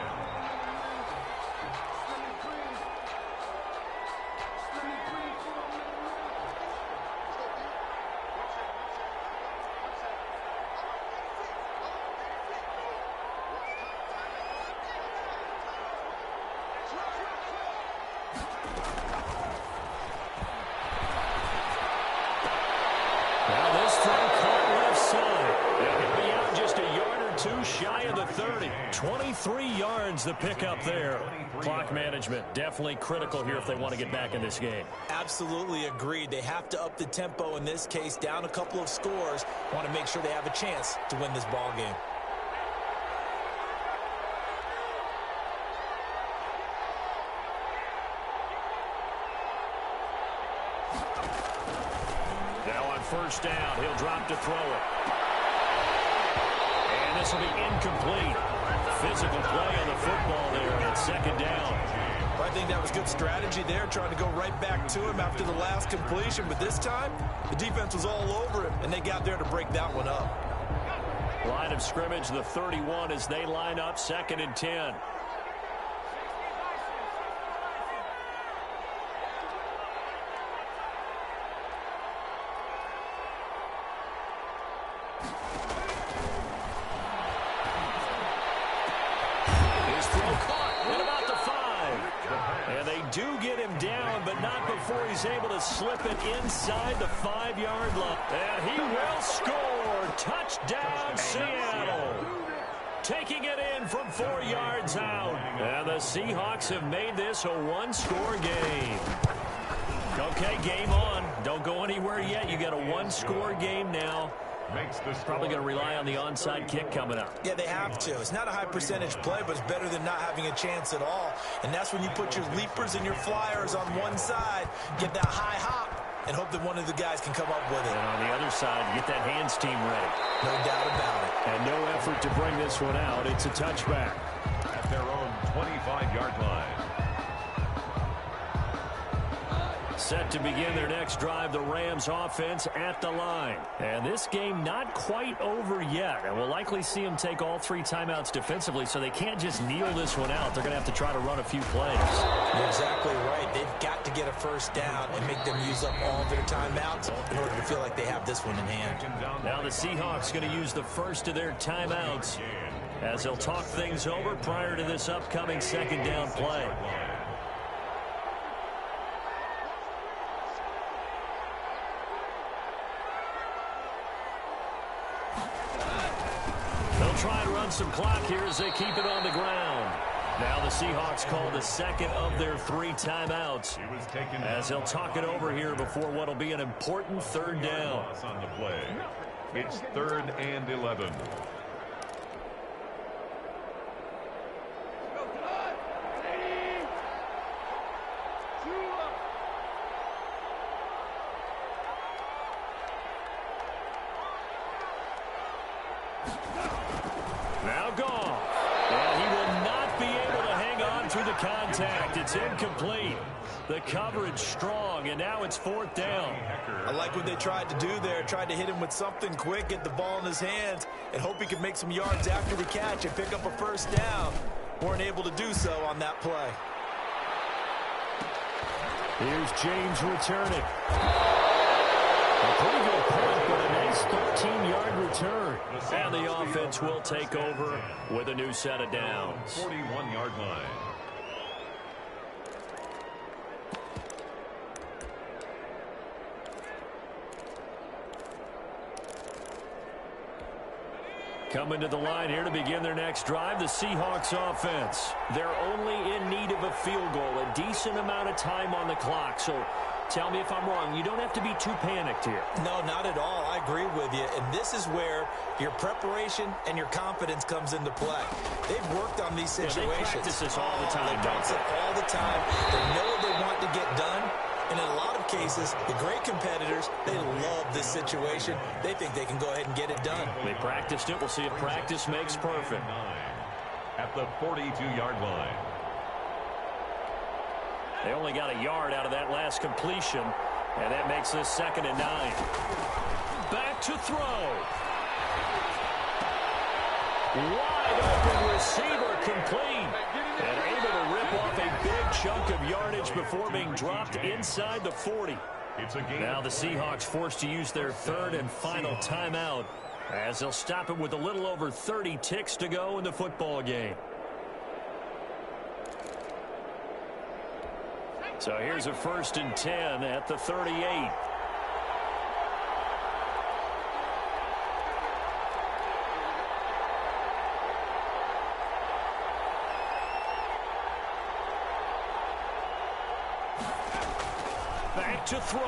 The pickup there. Clock management definitely critical here if they want to get back in this game. Absolutely agreed. They have to up the tempo in this case, down a couple of scores. Want to make sure they have a chance to win this ball game. Now on 1st down, he'll drop to throw it. And this will be incomplete. Physical play on the football there at 2nd down. Well, I think that was good strategy there, trying to go right back to him after the last completion. But this time, the defense was all over him, and they got there to break that one up. Line of scrimmage, the 31 as they line up, 2nd and 10. He's able to slip it inside the 5-yard line. And he will score. Touchdown, Seattle. Taking it in from 4 yards out. And the Seahawks have made this a 1-score game. Okay, game on. Don't go anywhere yet. You got a 1-score game now. makes the Probably going to rely on the onside kick coming up. Yeah, they have to. It's not a high percentage play, but it's better than not having a chance at all. And that's when you put your leapers and your flyers on one side, get that high hop, and hope that one of the guys can come up with it. And on the other side, get that hands team ready. No doubt about it. And no effort to bring this one out. It's a touchback. At their own 25-yard line. Set to begin their next drive, the Rams offense at the line. And this game not quite over yet. And we'll likely see them take all 3 timeouts defensively, so they can't just kneel this one out. They're going to have to try to run a few plays. You're exactly right. They've got to get a first down and make them use up all their timeouts in order to feel like they have this one in hand. Now the Seahawks going to use the first of their timeouts as they'll talk things over prior to this upcoming second down play. Try and run some clock here as they keep it on the ground. Now the Seahawks call the second of their 3 timeouts as they'll talk it over here before what will be an important third down. On the play. It's 3rd and 11. Now gone. And he will not be able to hang on through the contact. It's incomplete. The coverage strong, and now it's 4th down. I like what they tried to do there. Tried to hit him with something quick, get the ball in his hands, and hope he could make some yards after the catch and pick up a first down. Weren't able to do so on that play. Here's James returning. A pretty good point, but a nice 13-yard return. And the offense will take over with a new set of downs. 41-yard line. Coming to the line here to begin their next drive, the Seahawks offense. They're only in need of a field goal, a decent amount of time on the clock. So tell me if I'm wrong. You don't have to be too panicked here. No, not at all. I agree with you. And this is where your preparation and your confidence comes into play. They've worked on these situations. They practice this all the time. They practice it all the time. They know what they want to get done. And in a lot of cases, the great competitors, they love this situation. They think they can go ahead and get it done. They practiced it. We'll see if practice makes perfect. At the 42-yard line. They only got a yard out of that last completion, and that makes this 2nd and 9. Back to throw. Wide open receiver complete. And able to rip off a big chunk of yardage before being dropped inside the 40. Now the Seahawks forced to use their 3rd and final timeout as they'll stop it with a little over 30 ticks to go in the football game. So here's a 1st and 10 at the 38. Back to throw.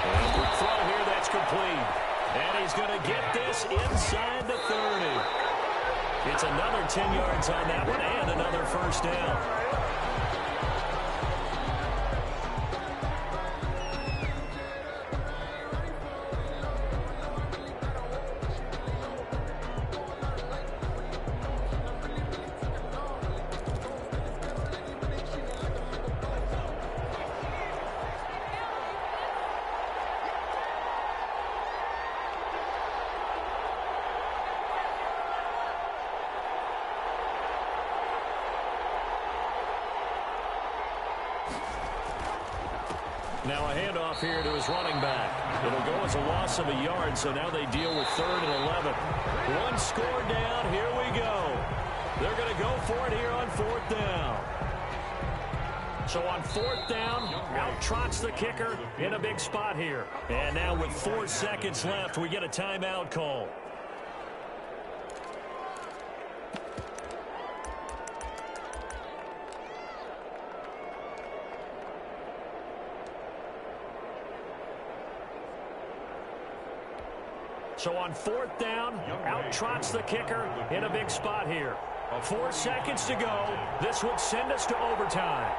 And quick throw here, that's complete. And he's going to get this inside the 30. It's another 10 yards on that one and another first down. Now a handoff here to his running back. It'll go as a loss of a yard, so now they deal with 3rd and 11. One score down. Here we go. They're going to go for it here on 4th down. So on 4th down, out trots the kicker in a big spot here. And now with 4 seconds left, we get a timeout call. So on 4th down, out trots the kicker in a big spot here. 4 seconds to go. This would send us to overtime.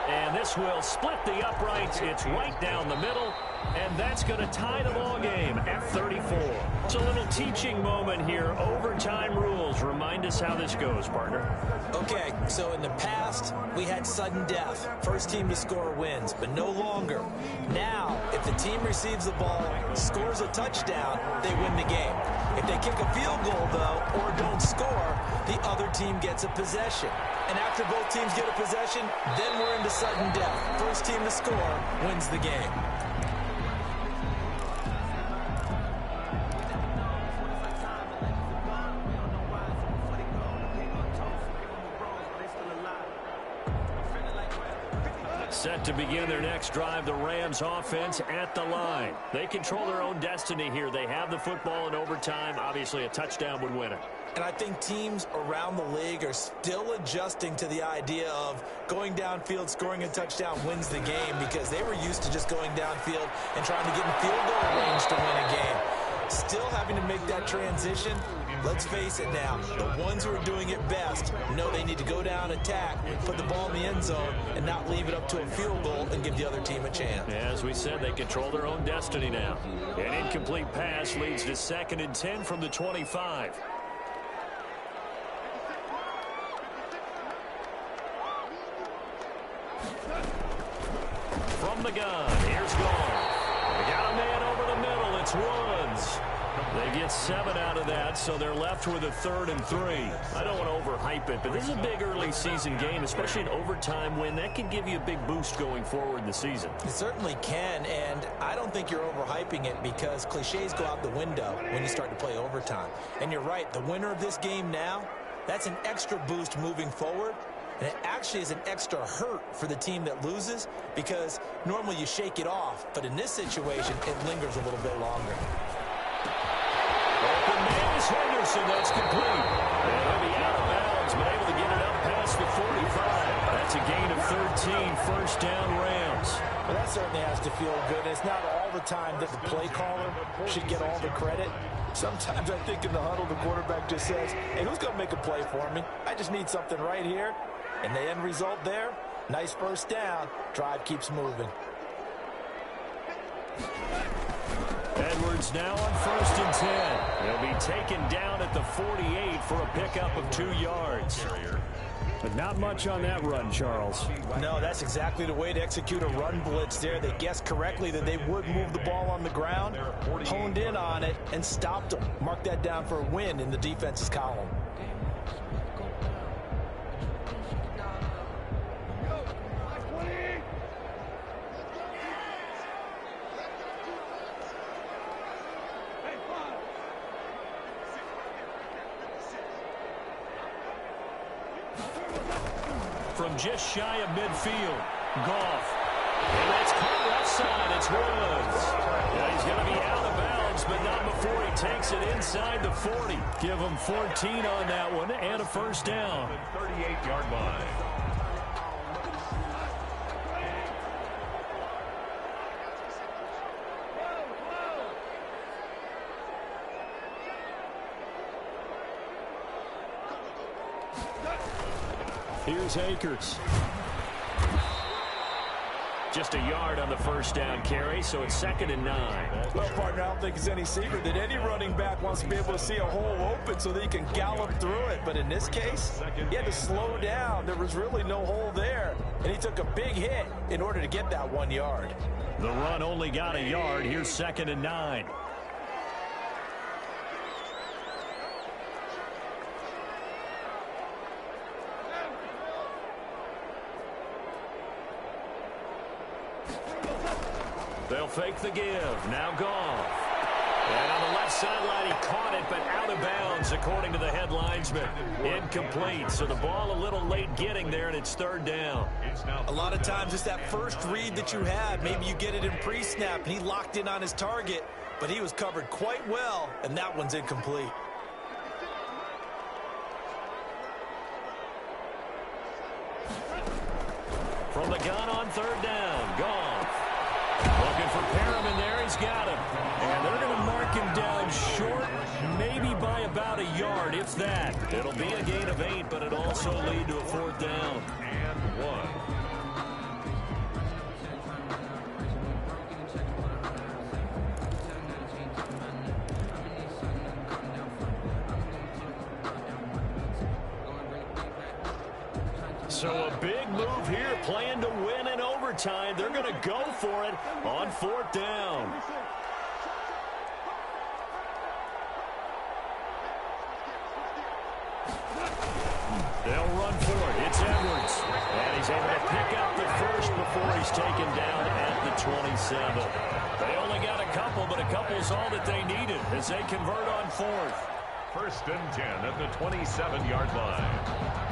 And this will split the uprights. It's right down the middle. And that's going to tie the ball game at 34. It's a little teaching moment here. Overtime rules. Remind us how this goes, partner. Okay, so in the past, we had sudden death. First team to score wins, but no longer. Now, if the team receives the ball, scores a touchdown, they win the game. If they kick a field goal, though, or don't score, the other team gets a possession. And after both teams get a possession, then we're into sudden death. First team to score wins the game. Set to begin their next drive, the Rams offense at the line. They control their own destiny here. They have the football in overtime. Obviously, a touchdown would win it. And I think teams around the league are still adjusting to the idea of going downfield, scoring a touchdown wins the game, because they were used to just going downfield and trying to get in field goal range to win a game. Still having to make that transition. Let's face it now, the ones who are doing it best know they need to go down, attack, put the ball in the end zone, and not leave it up to a field goal and give the other team a chance. As we said, they control their own destiny now. An incomplete pass leads to 2nd and 10 from the 25. From the gun, here's Gone. They got a man over the middle. It's Woods. They get 7 out of that, so they're left with a 3rd and 3. I don't want to overhype it, but this is a big early season game, especially an overtime win. That can give you a big boost going forward in the season. It certainly can, and I don't think you're overhyping it, because cliches go out the window when you start to play overtime. And you're right, the winner of this game now, that's an extra boost moving forward. And it actually is an extra hurt for the team that loses, because normally you shake it off, but in this situation, it lingers a little bit longer. Open man is Henderson. That's complete. And he'll be out of bounds, but able to get it up past the 45. That's a gain of 13. First down, Rams. Well, that certainly has to feel good. It's not all the time that the play caller should get all the credit. Sometimes I think in the huddle, the quarterback just says, hey, who's going to make a play for me? I just need something right here. And the end result there, nice first down. Drive keeps moving. Edwards now on 1st and 10. He'll be taken down at the 48 for a pickup of 2 yards. But not much on that run, Charles. No, that's exactly the way to execute a run blitz there. They guessed correctly that they would move the ball on the ground, honed in on it, and stopped them. Mark that down for a win in the defense's column. From just shy of midfield, Goff. And that's caught left side. It's Woods. Yeah, he's going to be out of bounds, but not before he takes it inside the 40. Give him 14 on that one and a first down. 38-yard line. Here's Akers. Just a yard on the first down carry, so it's 2nd and 9. Well, partner, I don't think it's any secret that any running back wants to be able to see a hole open so that he can gallop through it. But in this case, he had to slow down. There was really no hole there, and he took a big hit in order to get that 1 yard. The run only got a yard. Here's 2nd and 9. They'll fake the give. Now Goff. And on the left sideline, he caught it, but out of bounds, according to the head linesman. Incomplete. So the ball a little late getting there, and it's 3rd down. A lot of times it's that first read that you had. Maybe you get it in pre-snap, and he locked in on his target, but he was covered quite well, and that one's incomplete. From the gun on third down. Gone. Looking for Perriman there. He's got him. And they're going to mark him down short, maybe by about a yard, if that. It'll be a gain of 8, but it'll also lead to a fourth down. And 1. So a big move here, playing to win in overtime. They're going to go for it on fourth down. They'll run for it. It's Edwards. And he's able to pick up the first before he's taken down at the 27. They only got a couple, but a couple's all that they needed as they convert on fourth. 1st and 10 at the 27-yard line.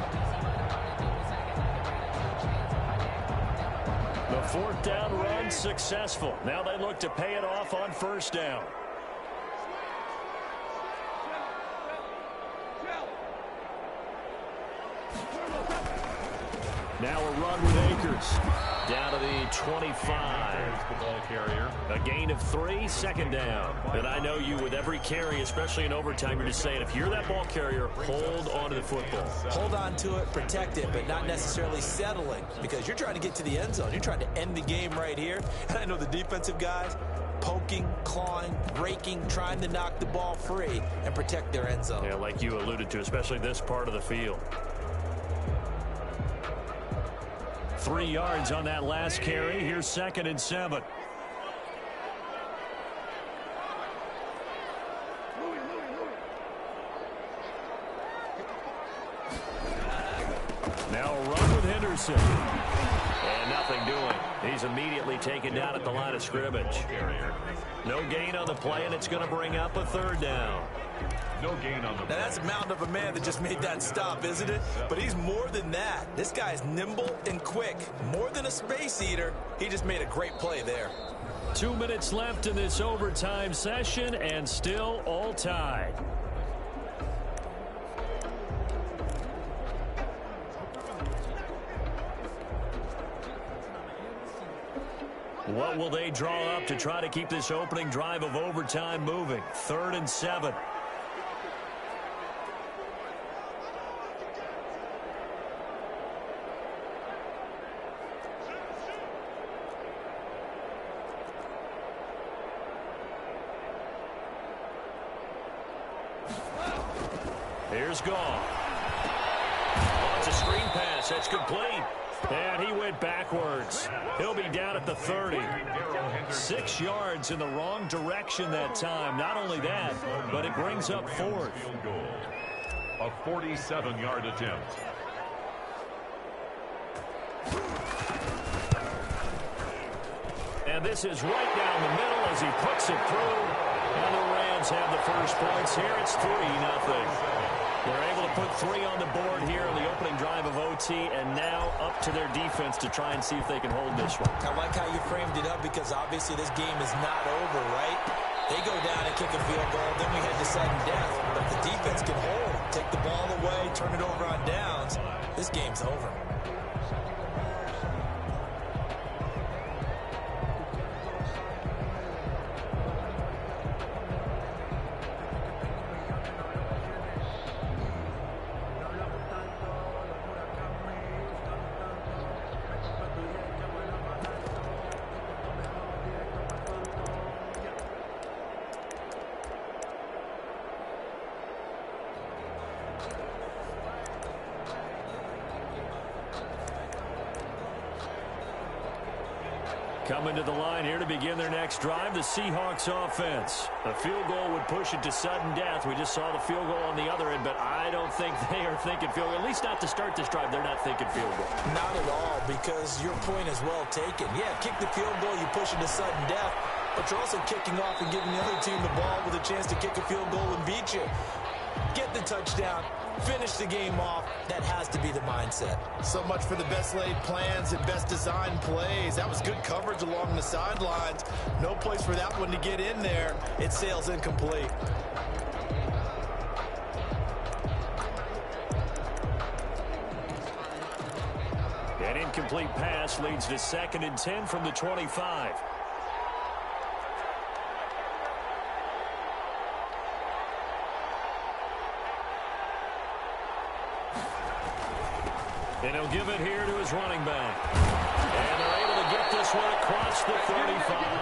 The fourth down run successful. Now they look to pay it off on first down. Now a run with Akers. Down to the 25. The ball carrier. A gain of 3, second down. And I know you, with every carry, especially in overtime, you're just saying, if you're that ball carrier, hold on to the football. Hold on to it, protect it, but not necessarily settling, because you're trying to get to the end zone. You're trying to end the game right here. And I know the defensive guys poking, clawing, breaking, trying to knock the ball free and protect their end zone. Yeah, like you alluded to, especially this part of the field. 3 yards on that last carry. Here's 2nd and 7. Now a run with Henderson. And nothing doing. He's immediately taken down at the line of scrimmage. No gain on the play, and it's going to bring up a third down. No gain on the play. Now that's a mountain of a man that just made that stop, isn't it? But he's more than that. This guy's nimble and quick. More than a space eater. He just made a great play there. 2 minutes left in this overtime session, and still all tied. What will they draw up to try to keep this opening drive of overtime moving? 3rd and 7. Here's Goff. It's a screen pass. That's complete. And he went backwards. He'll be down at the 30. 6 yards in the wrong direction that time. Not only that, but it brings up 4th. A 47-yard attempt. And this is right down the middle as he puts it through. And the Rams have the first points here. It's 3-0. They're able to put 3 on the board here in the opening drive of OT, and now up to their defense to try and see if they can hold this one. I like how you framed it up, because obviously this game is not over, right? They go down and kick a field goal, then we head to sudden death. But if the defense can hold, take the ball away, turn it over on downs, this game's over. Coming to the line here to begin their next drive, the Seahawks offense. A field goal would push it to sudden death. We just saw the field goal on the other end, but I don't think they are thinking field goal. At least not to start this drive. They're not thinking field goal. Not at all, because your point is well taken. Yeah, kick the field goal, you push it to sudden death, but you're also kicking off and giving the other team the ball with a chance to kick a field goal and beat you. Get the touchdown, finish the game off. That has to be the mindset. So much for the best laid plans and best designed plays. That was good coverage along the sidelines. No place for that one to get in there. It sails incomplete. An incomplete pass leads to 2nd and 10 from the 25. And he'll give it here to his running back. And they're able to get this one across the 35.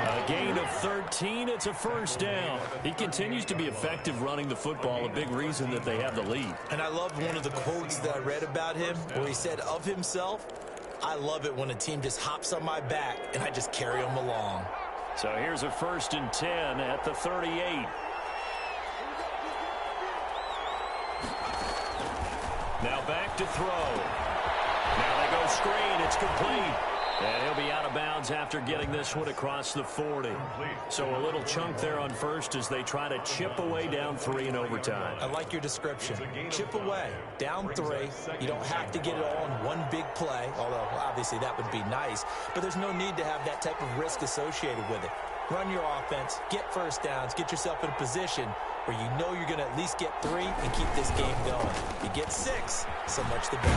A gain of 13. It's a first down. He continues to be effective running the football, a big reason that they have the lead. And I loved one of the quotes that I read about him where he said of himself, "I love it when a team just hops on my back and I just carry them along." So here's a 1st and 10 at the 38. Now back to throw. Now they go screen. It's complete. And he'll be out of bounds after getting this one across the 40. So a little chunk there on first as they try to chip away down 3 in overtime. I like your description. Chip away. Down 3. You don't have to get it all in one big play, although obviously that would be nice. But there's no need to have that type of risk associated with it. Run your offense, get first downs, get yourself in a position where you know you're going to at least get 3 and keep this game going. You get 6, so much the better.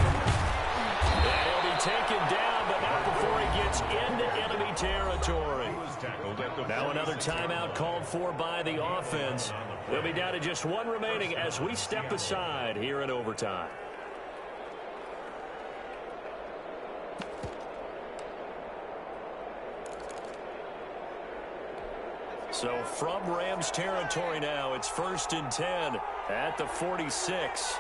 And he'll be taken down, but not before he gets into enemy territory. Now another timeout called for by the offense. They'll be down to just 1 remaining as we step aside here in overtime. So from Rams territory now, it's 1st and 10 at the 46.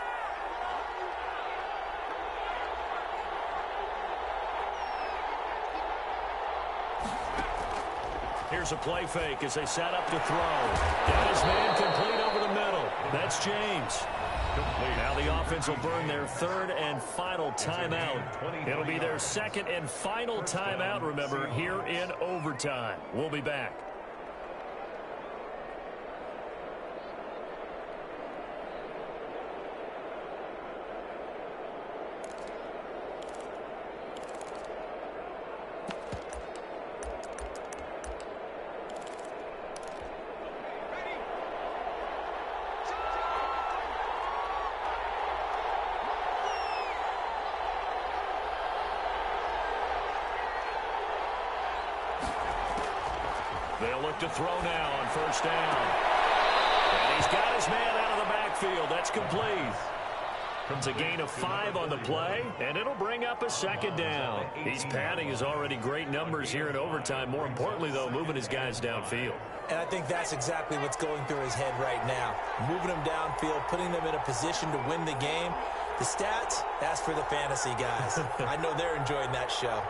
Here's a play fake as they set up to throw. Got his man complete over the middle. That's James. Now the offense will burn their 3rd and final timeout. It'll be their 2nd and final timeout, remember, here in overtime. We'll be back. They'll look to throw now on 1st down. And he's got his man out of the backfield. That's complete. It's a gain of 5 on the play, and it'll bring up a 2nd down. He's padding his already great numbers here in overtime. More importantly, though, moving his guys downfield. And I think that's exactly what's going through his head right now. Moving them downfield, putting them in a position to win the game. The stats, that's for the fantasy guys. I know they're enjoying that show.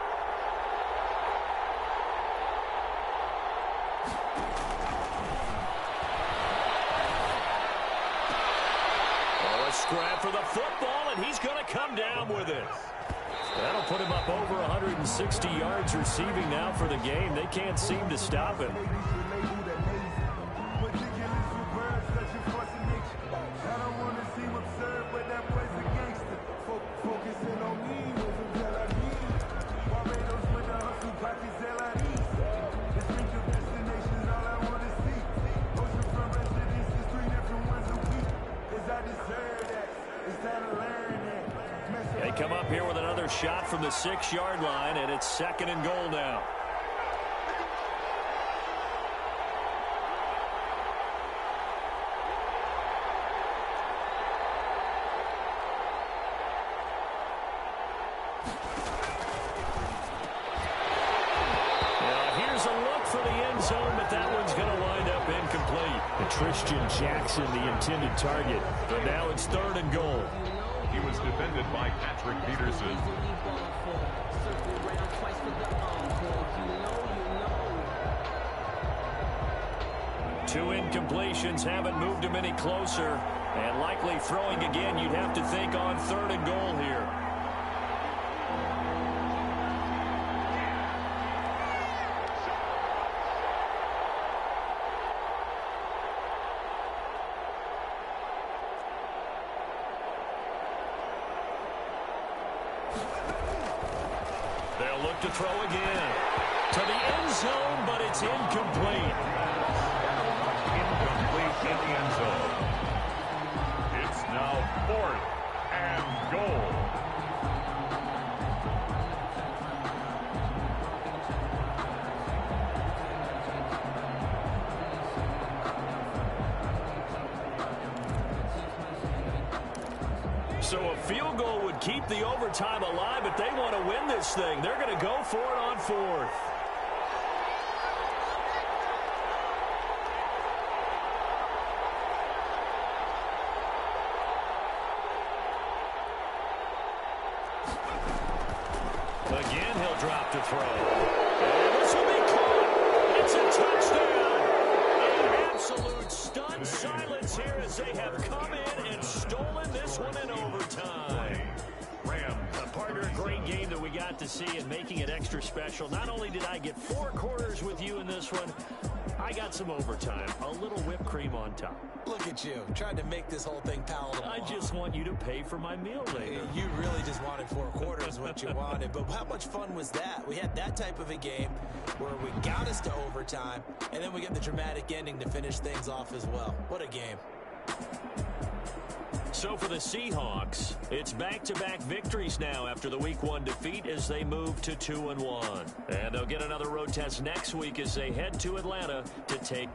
Scrap for the football, and he's going to come down with it. That'll put him up over 160 yards receiving now for the game. They can't seem to stop him. They come up here with another shot from the 6-yard line, and it's 2nd and goal now. Here's a look for the end zone, but that one's going to wind up incomplete. And Christian Jackson, the intended target. But now it's 3rd and goal. He was defended by Patrick Peterson. 2 incompletions haven't moved him any closer. And likely throwing again, you'd have to think on 3rd and goal here. They'll look to throw again. To the end zone, but it's incomplete. Incomplete in the end zone. It's now 4th and goal. So a field goal would keep the overtime alive, but they want to win this thing. They're going to go for it on fourth. Again, he'll drop to throw. And this will be caught. It's a touchdown. An absolute stunned silence here as they have come in and stolen this one in overtime. A partner, a great game that we got to see and making it extra special. Not only did I get 4 quarters with you in this one, I got some overtime, a little whipped cream on top. Look at you, trying to make this whole thing palatable. I just want you to pay for my meal later. You really just wanted 4 quarters, what you wanted. But how much fun was that? We had that type of a game where we got us to overtime, and then we get the dramatic ending to finish things off as well. What a game. So for the Seahawks, it's back-to-back victories now after the Week 1 defeat as they move to 2-1. And they'll get another road test next week as they head to Atlanta to take